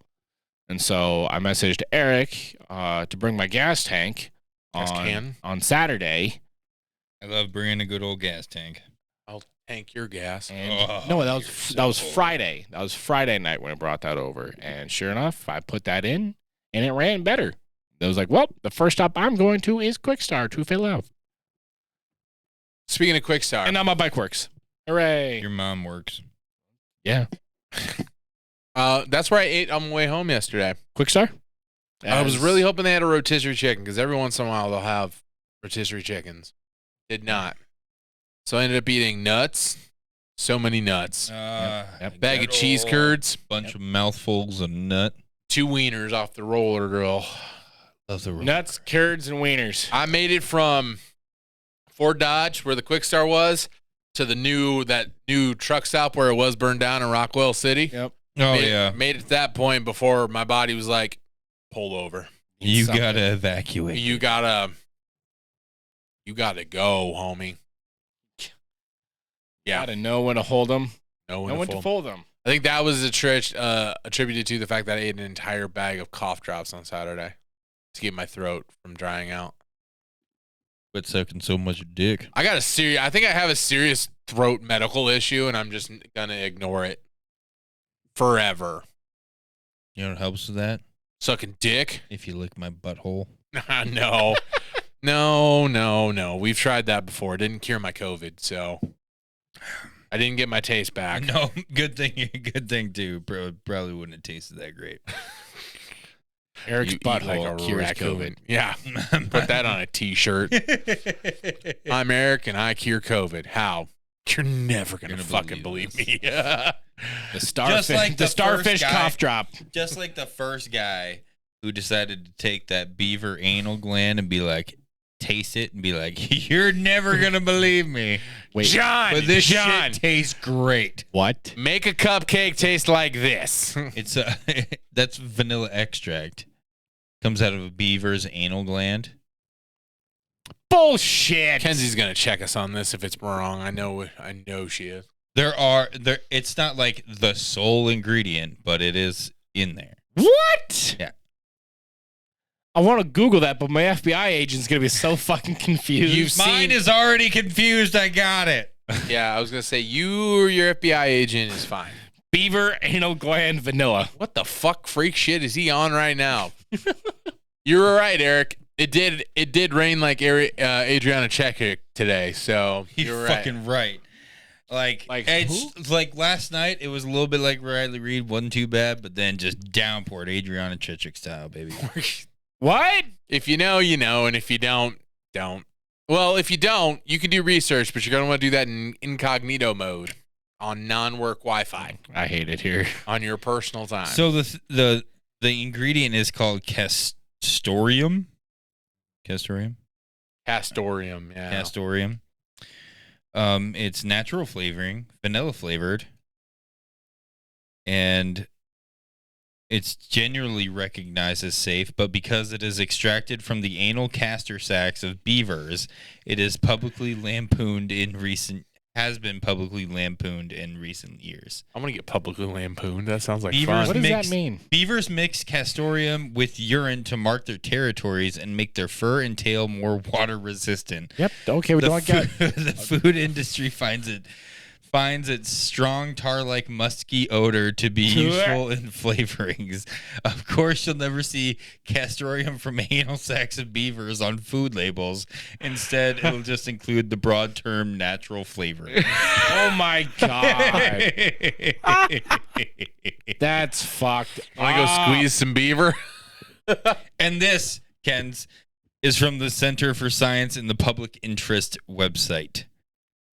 And so I messaged Eric to bring my gas tank Gas can? on Saturday. I love bringing a good old gas tank. I'll tank your gas. And Oh, no, that you're was so- Friday. That was Friday night when I brought that over. And sure enough, I put that in, and it ran better. I was like, well, the first stop I'm going to is Quick Start to fill out. Speaking of Quick Start, And now my bike works. Hooray. Your mom works. Yeah. that's where I ate on my way home yesterday. Quick Start? I was really hoping they had a rotisserie chicken because every once in a while they'll have rotisserie chickens. Did not. So I ended up eating nuts. So many nuts. Yep. Bag of cheese curds. Bunch of mouthfuls of nut. 2 wieners off the roller grill. Love the Nuts, curds, and wieners. I made it from Fort Dodge, where the Quick Start was, to that new truck stop where it was burned down in Rockwell City. Yep. Oh made, yeah, Made it to that point before my body was like, pull over. you Something. gotta evacuate. You gotta go, homie. Yeah. Gotta know when to hold them. Know when Know to when fold. to fold them. I think that was attributed to the fact that I ate an entire bag of cough drops on Saturday to keep my throat from drying out. Quit sucking so much dick. I think I have a serious throat medical issue, and I'm just gonna ignore it forever. You know what helps with that? Sucking dick. If you lick my butthole. No. No. We've tried that before. It didn't cure my COVID, so I didn't get my taste back. No, good thing too. Probably wouldn't have tasted that great. Eric's You eat butthole like a cures raccoon. COVID. Yeah. Put that on a t-shirt. I'm Eric and I cure COVID. How? You're never gonna fucking believe me. The Just like the starfish first guy- cough drop. Just like the first guy who decided to take that beaver anal gland and be like, taste it and be like, you're never gonna believe me. Wait, John, But this John, shit tastes great. what? make a cupcake taste like this. It's that's vanilla extract. Comes out of a beaver's anal gland. Bullshit. Kenzie's gonna check us on this if it's wrong. I know she is. It's not like the sole ingredient, but it is in there. What? Yeah. I want to Google that, but my FBI agent's gonna be so fucking confused. Mine is already confused. I got it. Yeah, I was gonna say you or your FBI agent is fine. beaver anal gland vanilla. What the fuck freak shit is he on right now? You were right, Eric. It did rain like Adriana Chekik today, so You're right. fucking right. Like it's like last night, it was a little bit like Riley Reid, wasn't too bad, but then just downpoured Adriana Chechik style, baby. What? If you know, you know, and if you don't. Well, if you don't, you can do research, but you're gonna want to do that in incognito mode on non-work Wi-Fi I hate it here. on your personal time. So the ingredient is called castoreum. Castoreum. Castoreum, yeah. Castoreum. It's natural flavoring, vanilla flavored, and it's generally recognized as safe, but because it is extracted from the anal castor sacs of beavers, it is has been publicly lampooned in recent years. I'm gonna get publicly lampooned. That sounds like Beavers fun. What does that mean? Beavers mix castoreum with urine to mark their territories and make their fur and tail more water resistant. Yep. Okay, we don't get. The food industry finds its strong tar-like musky odor to be useful in flavorings. Of course, you'll never see castoreum from anal sacs of beavers on food labels. Instead, it'll just include the broad term natural flavoring. Oh my god, that's fucked. Wanna go squeeze some beaver? And this, Ken's, is from the Center for Science in the Public Interest website.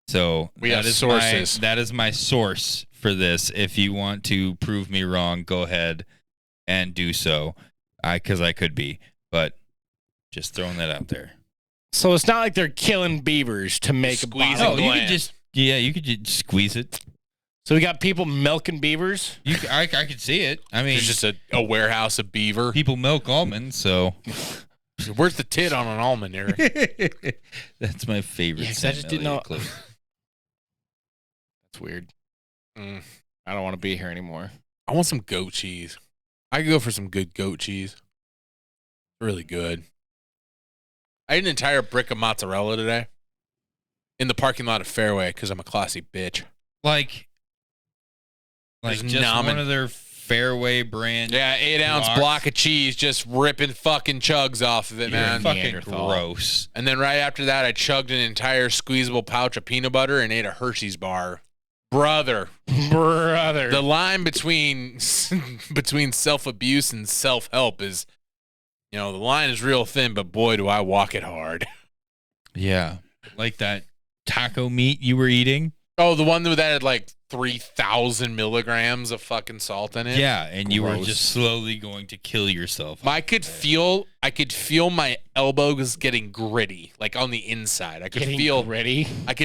So We have sources. That is my source for this. If you want to prove me wrong, go ahead and do so. Because I could be, but just throwing that out there. So it's not like they're killing beavers to make Squeeze a it. bottle. No, you gland. could just squeeze it. So we got people milking beavers. I could see it. I mean, There's just a warehouse of beaver. people milk almonds, so Where's the tit on an almond, Eric? that's my favorite. Yeah, 'cause I just didn't know- clip. That's weird. Mm. I don't want to be here anymore. I want some goat cheese. I could go for some good goat cheese. Really good. I ate an entire brick of mozzarella today in the parking lot of Fairway because I'm a classy bitch. Like Just just nomming. one of their Fairway brand. Yeah, 8-ounce blocks. block of cheese, just ripping fucking chugs off of it, You're man. fucking Neanderthal. gross. And then right after that, I chugged an entire squeezable pouch of peanut butter and ate a Hershey's bar. Brother, the line between self-abuse and self-help is, the line is real thin, but boy, do I walk it hard. Yeah, like that taco meat you were eating. Oh, the one that had like 3,000 milligrams of fucking salt in it. Yeah, and you were Gross. just slowly going to kill yourself. I could feel my elbows getting gritty, like on the inside. I could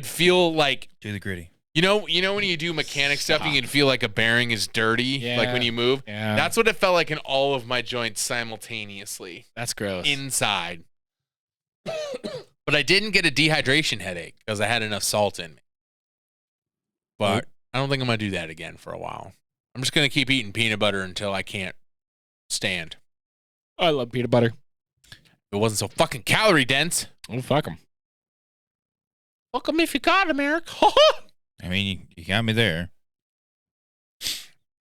feel like, Do the gritty. you know when you do mechanic stuff, you can feel like a bearing is dirty, like when you move. Yeah. That's what it felt like in all of my joints simultaneously That's gross. inside. But I didn't get a dehydration headache because I had enough salt in me. But I don't think I'm gonna do that again for a while. I'm just gonna keep eating peanut butter until I can't stand. I love peanut butter. If it wasn't so fucking calorie dense. Oh, fuck them. Fuck 'em if you got 'em, Eric. I mean, you got me there.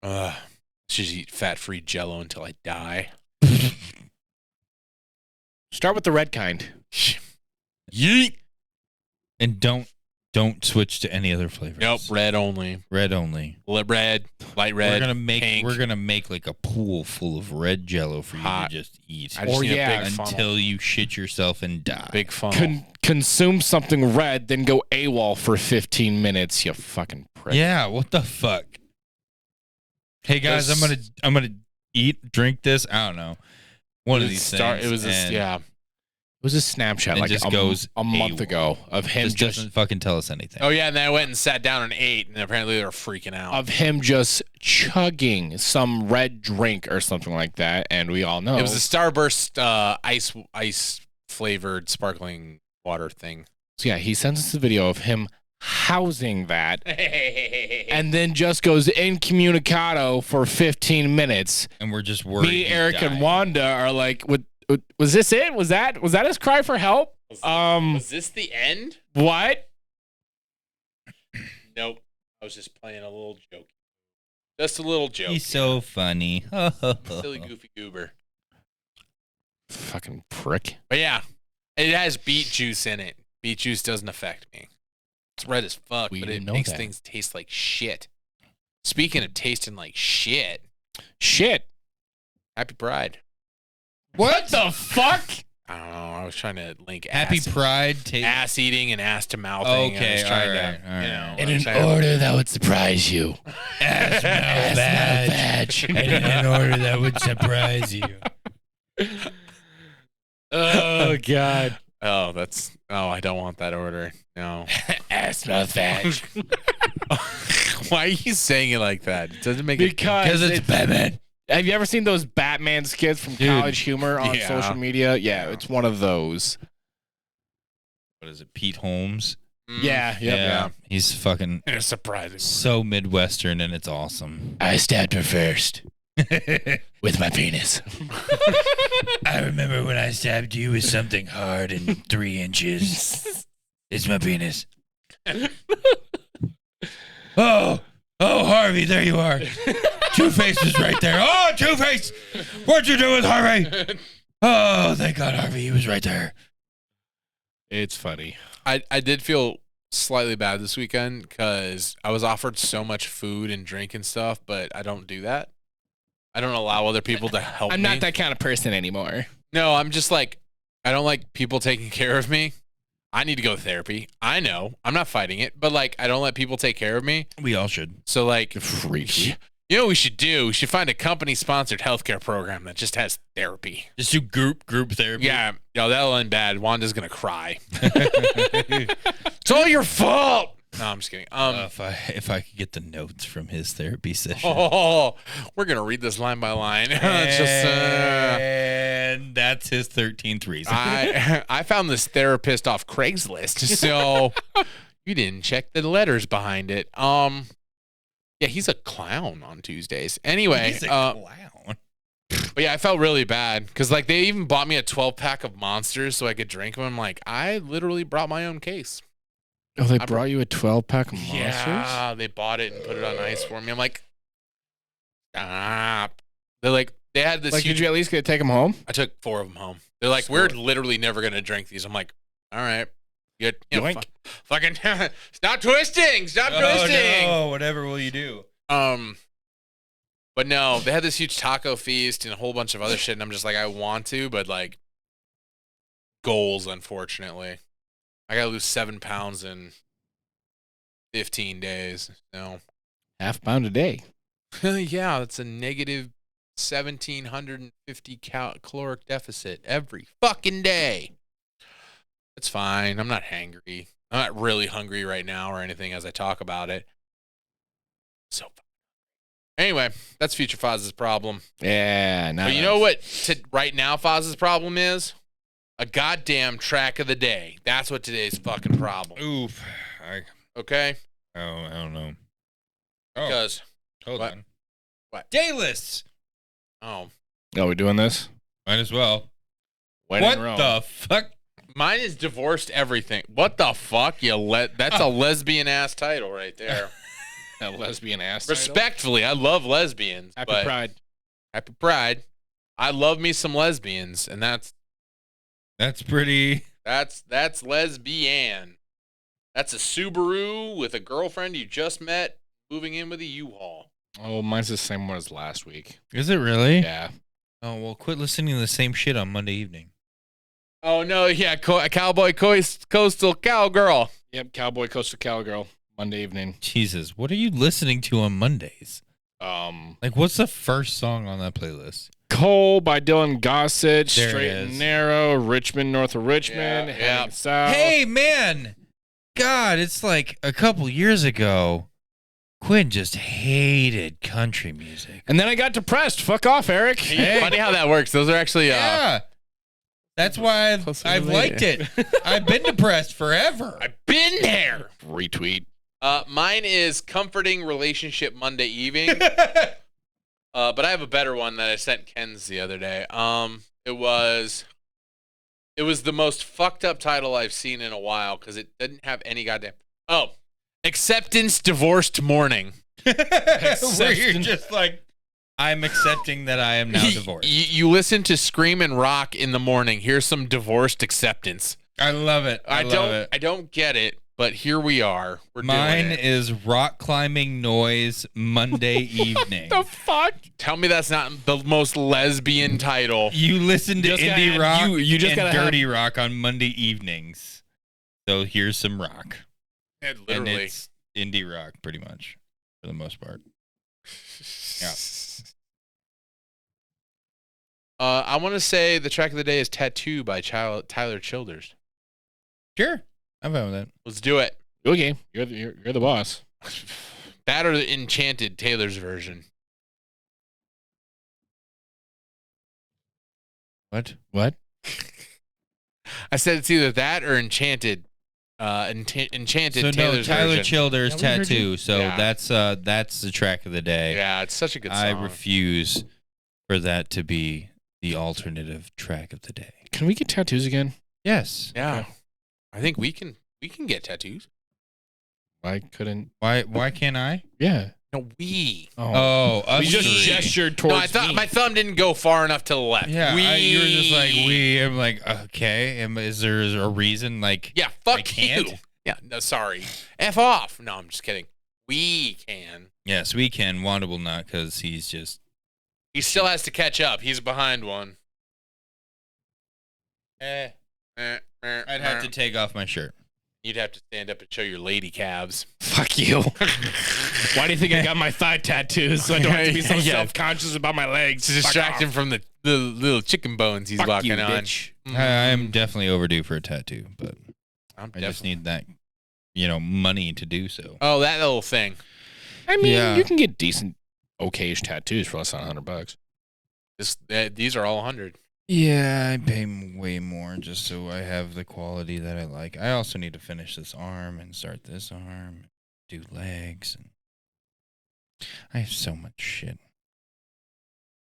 Just eat fat-free Jello until I die. Start with the red kind. Yeet. And don't switch to any other flavors. Nope, red only. Red only. Red, light red. We're gonna make like a pool full of red Jello for you to just eat. Until you shit yourself and die. Big funnel. Consume something red, then go AWOL for 15 minutes. You fucking prick. Yeah, what the fuck? Hey guys, I'm gonna drink this. I don't know. One of these things. It was It was a Snapchat like just goes a month ago of him just doesn't fucking tell us anything. Oh yeah, and then I went and sat down and ate, and apparently they were freaking out. Of him just chugging some red drink or something like that, and we all know it was a Starburst ice flavored sparkling water thing. So yeah, he sends us a video of him housing that, and then just goes incommunicado for 15 minutes. And we're just worried. Me, Eric, and Wanda are like, was this it? Was that his cry for help? Was this the end? What? Nope. I was just playing a little joke. Just a little joke. He's so funny. Silly goofy goober. Fucking prick. But yeah, it has beet juice in it. Beet juice doesn't affect me. It's red as fuck, but it makes things taste like shit. Speaking of tasting like shit. Happy Pride. What the fuck? I don't know. I was trying to link Happy Pride. Ass eating and ass to mouthing. Okay, all right. In an order that would surprise you. Ass mouth badge. In an order that would surprise you. Oh God. Oh, I don't want that order. No. Ass mouth badge. Why are you saying it like that? It doesn't make because it's Batman. Have you ever seen those Batman skits from College Humor on social media? Yeah, it's one of those. What is it? Pete Holmes? Yeah. He's fucking surprising. So Midwestern, and it's awesome. I stabbed her first. With my penis. I remember when I stabbed you with something hard and 3 inches. It's my penis. Oh, Harvey, there you are. Two-Face is right there. Oh, Two-Face! What'd you do with Harvey? Oh, thank God, Harvey, he was right there. It's funny. I did feel slightly bad this weekend because I was offered so much food and drink and stuff, but I don't do that. I don't allow other people to help me. I'm not that kind of person anymore. No, I'm just like, I don't like people taking care of me. I need to go to therapy. I know. I'm not fighting it, but like, I don't let people take care of me. We all should. So like, freaky. You know what we should do? We should find a company-sponsored healthcare program that just has therapy. Just do group therapy? Yeah. No, that'll end bad. Wanda's going to cry. It's all your fault. No, I'm just kidding. If I could get the notes from his therapy session. Oh, we're going to read this line by line. And that's his 13th reason. I found this therapist off Craigslist, so you didn't check the letters behind it. Yeah, he's a clown on Tuesdays. Anyway, he's a clown. But yeah, I felt really bad because like they even bought me a 12-pack of Monsters so I could drink them. I'm like, I literally brought my own case. Oh, they brought you a 12-pack of Monsters? Yeah, they bought it and put it on ice for me. I'm like, stop. They're like, they had this. Like, did you at least take them home? I took 4 of them home. They're like, we're literally never gonna drink these. I'm like, all right. You know, fucking stop twisting. Stop twisting. No, whatever will you do? But no, they had this huge taco feast and a whole bunch of other shit, and I'm just like, I want to, but like goals, unfortunately. I gotta lose 7 pounds in 15 days. No. Half pound a day. Yeah, that's a negative 1,750 caloric deficit every fucking day. It's fine. I'm not hangry. I'm not really hungry right now or anything as I talk about it. So, anyway, that's Future Foz's problem. Yeah, but you know what? Right now, Foz's problem is a goddamn track of the day. That's what today's fucking problem. Oof. Okay. Oh, I don't know. Because hold on. What? Day lists. Oh. Oh, we doing this? Might as well. What the fuck? Mine is divorced everything. What the fuck? That's a lesbian ass title right there. A lesbian ass Respectfully, I love lesbians. Happy Pride. Happy Pride. I love me some lesbians, and that's That's pretty. That's lesbian. That's a Subaru with a girlfriend you just met moving in with a U-Haul. Oh, mine's the same one as last week. Is it really? Yeah. Oh, well, quit listening to the same shit on Monday evening. Oh, no, yeah, Cowboy Coastal Cowgirl. Yep, Cowboy Coastal Cowgirl, Monday evening. Jesus, what are you listening to on Mondays? Like, what's the first song on that playlist? Cole by Dylan Gossett, There it Straight is. and Narrow, Richmond, north of Richmond, heading south. Hey, man. God, it's like a couple years ago, Quinn just hated country music. And then I got depressed. Fuck off, Eric. Hey. Funny how that works. Those are actually... Yeah. That's why I've liked it. I've been depressed forever. I've been there. Retweet. Mine is Comforting Relationship Monday Evening. But I have a better one that I sent Ken's the other day. It was the most fucked up title I've seen in a while because it didn't have any goddamn... Oh. Acceptance Divorced Mourning. Where you're just like, I'm accepting that I am now divorced. You listen to Scream and Rock in the morning. Here's some divorced acceptance. I love it. I don't get it, but here we are. Mine doing it. is rock climbing noise Monday evening. The fuck? Tell me that's not the most lesbian title. You listen to Just indie gotta rock have- you just and gotta dirty rock on Monday evenings. So here's some rock. And And literally. it's indie rock, pretty much, for the most part. Yeah. I want to say the track of the day is Tattoo by Tyler Childers. Sure. I'm fine with that. Let's do it. Okay, you're the boss. That or the Enchanted Taylor's version. What? I said it's either that or Enchanted. Enchanted So Taylor's Tyler version. Childers Yeah, we heard Tattoo. you. So Yeah. that's the track of the day. Yeah, it's such a good song. I refuse for that to be the alternative track of the day. Can we get tattoos again? Yes. Yeah, I think we can get tattoos. I couldn't. Why can't I? Yeah. No, we. Oh, us We just three. gestured towards No, I thought me. my thumb didn't go far enough to the left. Yeah, we. you were just like we. I'm like, okay. Is there a reason? Like, Yeah, I fuck can't? you. Yeah, no, sorry. F off. No, I'm just kidding. We can. yes, we can. Wanda will not because he's just. He still has to catch up. He's behind one. I'd have to take off my shirt. You'd have to stand up and show your lady calves. Fuck you. Why do you think I got my thigh tattoos? So I don't have to be so Yeah. self-conscious about my legs. To distract him from the little chicken bones he's Fuck walking you, on. bitch. I'm definitely overdue for a tattoo, but I'm I just definitely. need that, money to do so. Oh, that little thing. I mean, Yeah. you can get decent, okayish tattoos for less than $100. These are all 100. Yeah, I pay way more just so I have the quality that I like. I also need to finish this arm and start this arm, do legs, and I have so much shit.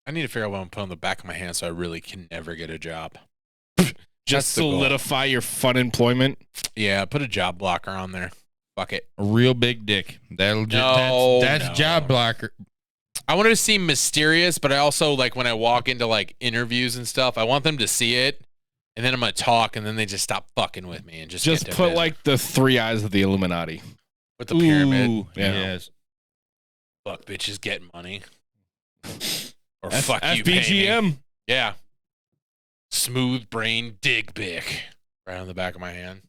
I need to figure out what I'm putting on the back of my hand so I really can never get a job. Just That's the goal. solidify your fun employment. Yeah, put a job blocker on there. Fuck it. A real big dick. That'll just No, that's no. job blocker. I want it to seem mysterious, but I also like when I walk into like interviews and stuff, I want them to see it, and then I'm gonna talk, and then they just stop fucking with me and just Just get to put business. like the three eyes of the Illuminati. with the pyramid. Ooh, Yeah. Yes. Fuck bitches getting money, or F- fuck you, pay me. FBGM. Yeah, smooth brain dig bick right on the back of my hand.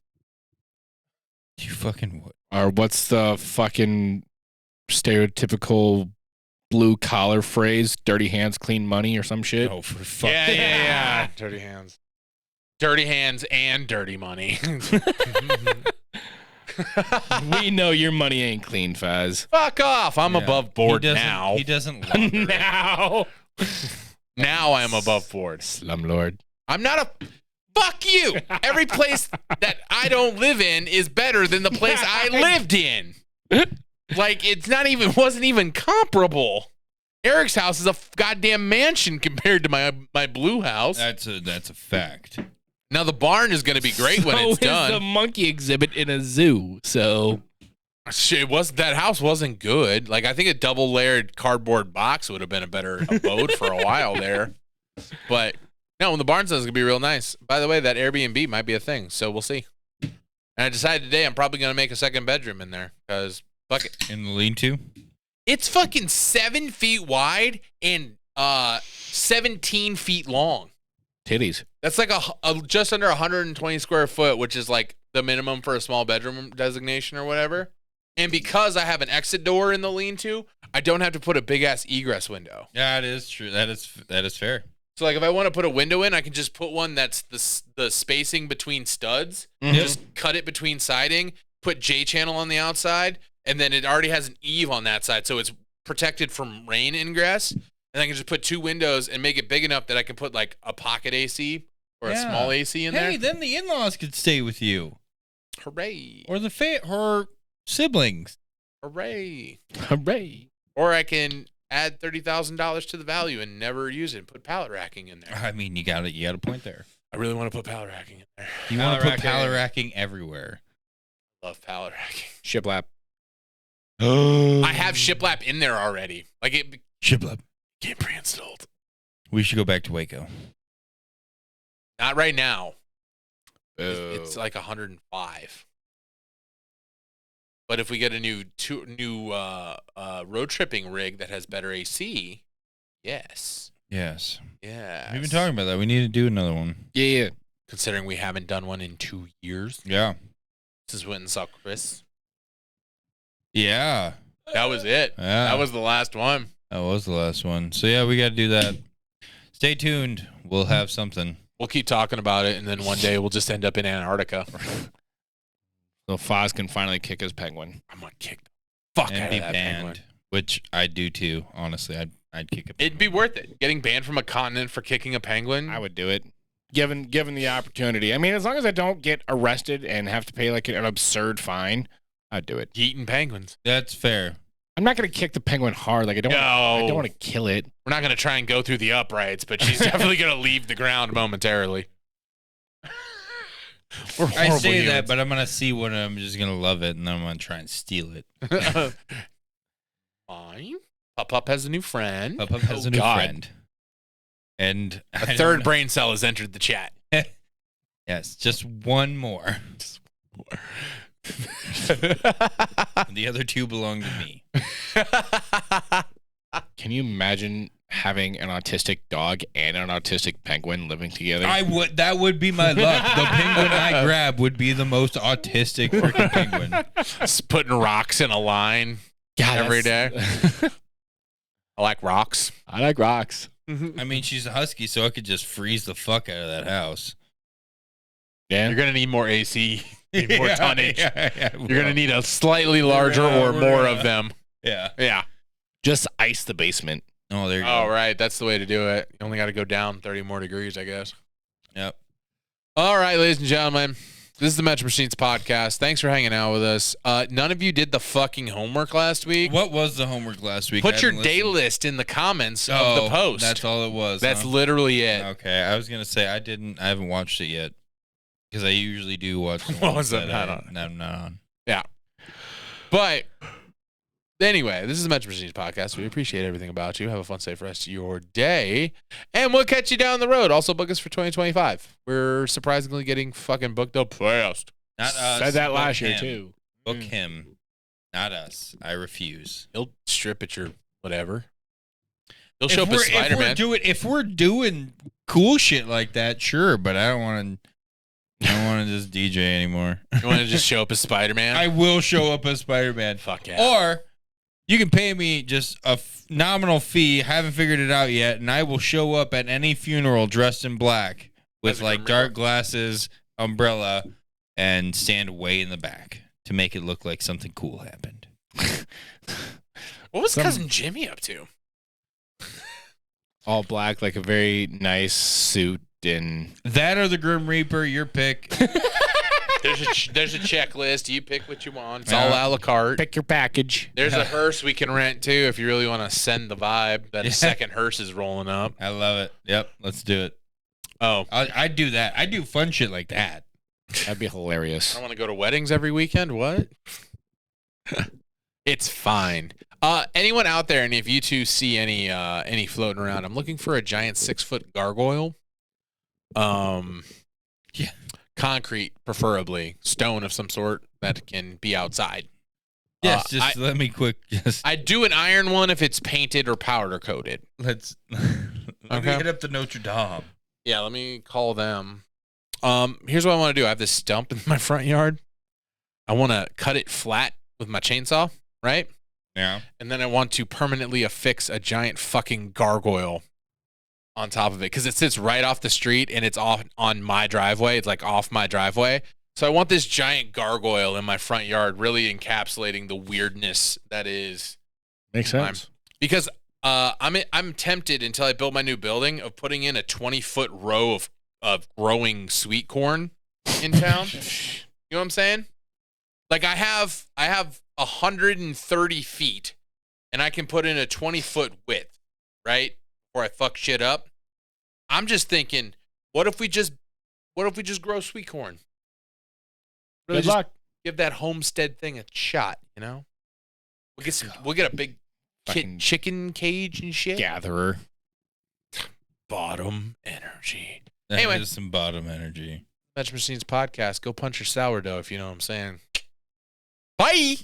You fucking would. Or what's the fucking stereotypical blue collar phrase? Dirty hands, clean money, or some shit. Oh, for fuck. Yeah. Dirty hands and dirty money. We know your money ain't clean, Faz. Fuck off! I'm Yeah. above board He doesn't- now. He doesn't launder it. Now, Now I am above board. slumlord. I'm not a. Fuck you! Every place that I don't live in is better than the place I lived in. Like wasn't even comparable. Eric's house is a goddamn mansion compared to my blue house. That's a fact. Now the barn is going to be great when So it's is done. the monkey exhibit in a zoo. So Shit, that house wasn't good. Like I think a double layered cardboard box would have been a better abode for a while there. But No, the barn says it's gonna be real nice. By the way, that Airbnb might be a thing, so we'll see. And I decided today I'm probably gonna make a second bedroom in there because fuck it. In the lean-to? It's fucking 7 feet wide and 17 feet long. Titties. That's like a just under 120 square foot, which is like the minimum for a small bedroom designation or whatever. And because I have an exit door in the lean-to, I don't have to put a big ass egress window. Yeah, it is true. That is fair. So like if I want to put a window in, I can just put one that's the spacing between studs, Mhm. just cut it between siding, put J channel on the outside, and then it already has an eave on that side, so it's protected from rain ingress. And I can just put 2 windows and make it big enough that I can put like a pocket AC or a small AC in there. Hey, then the in-laws could stay with you. Hooray. Or her siblings. Hooray. Hooray. Or I can add $30,000 to the value and never use it and put pallet racking in there. I mean, you got a point there. I really want to put pallet racking in there. You want to put pallet racking everywhere. Love pallet racking. Shiplap. I have shiplap in there already. Like it Shiplap. can't pre-installed. We should go back to Waco. Not right now. Boo. It's like 105. But if we get a new road tripping rig that has better AC, yes. Yes. Yeah. We've been talking about that. We need to do another one. Yeah. Considering we haven't done one in 2 years. Yeah. Since we went and saw Chris. Yeah. That was it. Yeah. That was the last one. That was the last one. So yeah, we got to do that. Stay tuned. We'll have something. We'll keep talking about it, and then one day we'll just end up in Antarctica. So Foz can finally kick his penguin. I'm gonna kick the fuck And out of be that banned, penguin. which I do too. Honestly, I'd kick a penguin. It'd be worth it. Getting banned from a continent for kicking a penguin. I would do it. Given the opportunity. I mean, as long as I don't get arrested and have to pay like an absurd fine, I'd do it. Eating penguins. That's fair. I'm not gonna kick the penguin hard. Like I don't want to kill it. We're not gonna try and go through the uprights, but she's definitely gonna leave the ground momentarily. We're I horrible say that, humans. but I'm gonna see one. I'm just gonna love it, and then I'm gonna try and steal it. Fine. Pup has a new friend. Pup has a new friend, and A third brain cell has entered the chat. Yes, just one more. The other 2 belong to me. Can you imagine having an autistic dog and an autistic penguin living together? I would. That would be my luck. The penguin I grab would be the most autistic freaking penguin. Just putting rocks in a line every day. I like rocks. I like rocks. I mean, she's a husky, so I could just freeze the fuck out of that house. Yeah. You're gonna need more AC, need more tonnage. Yeah, You're gonna need a slightly larger or more of them. Yeah. Yeah. Just ice the basement. Oh, there you Oh, go. right. That's the way to do it. You only got to go down 30 more degrees, I guess. Yep. All right, ladies and gentlemen. This is the Metro Machines podcast. Thanks for hanging out with us. None of you did the fucking homework last week. What was the homework last week? Put I your haven't day listened. list in the comments of the post. That's all it was. That's huh? literally it. Okay, I was gonna say I haven't watched it yet because I usually do watch. The What ones was that? that Not on. I'm not on. Yeah. But anyway, this is the Metro Machines podcast. We appreciate everything about you. Have a fun, safe rest of your day. And we'll catch you down the road. Also, book us for 2025. We're surprisingly getting fucking booked up fast. Not us. Said that book last year him. too. Book him, not us. I refuse. He'll strip at your whatever. He'll show up as If Spider-Man. if we're doing cool shit like that, sure. But I don't want to just DJ anymore. You want to just show up as Spider-Man? I will show up as Spider-Man. Fuck yeah. Or you can pay me just a nominal fee. Haven't figured it out yet, and I will show up at any funeral dressed in black with As a like Grim dark Reaper? glasses, umbrella, and stand way in the back to make it look like something cool happened. What was Cousin Jimmy up to? All black, like a very nice suit and That or the Grim Reaper, your pick. There's a checklist. You pick what you want. It's Yeah. all a la carte. pick your package. There's a hearse we can rent too if you really want to send the vibe that Yeah. a second hearse is rolling up. I love it. Yep, let's do it. Oh, I'd do that. I do fun shit like that. That'd be I hilarious. don't want to go to weddings every weekend. What? It's fine. Anyone out there, and if you two see any floating around, I'm looking for a giant 6-foot gargoyle. Yeah. concrete, preferably stone of some sort that can be outside. Yes, let me quick. I'd do an iron one if it's painted or powder coated. Let me hit up the Notre Dame. Yeah, let me call them. Here's what I want to do. I have this stump in my front yard. I want to cut it flat with my chainsaw, right? Yeah. And then I want to permanently affix a giant fucking gargoyle on top of it because it sits right off the street and it's off on my driveway. It's like off my driveway. So I want this giant gargoyle in my front yard, really encapsulating the weirdness that is. Makes sense. Because I'm tempted until I build my new building of putting in a 20-foot row of growing sweet corn in town. You know what I'm saying? Like I have 130 feet, and I can put in a 20-foot width, right? Before I fuck shit up. I'm just thinking, what if we just grow sweet corn? Really Good luck. Give that homestead thing a shot, you know? We'll get a big chicken cage and shit. Gatherer. Bottom energy. That Anyway. is some bottom energy. Match Machines podcast. Go punch your sourdough if you know what I'm saying. Bye.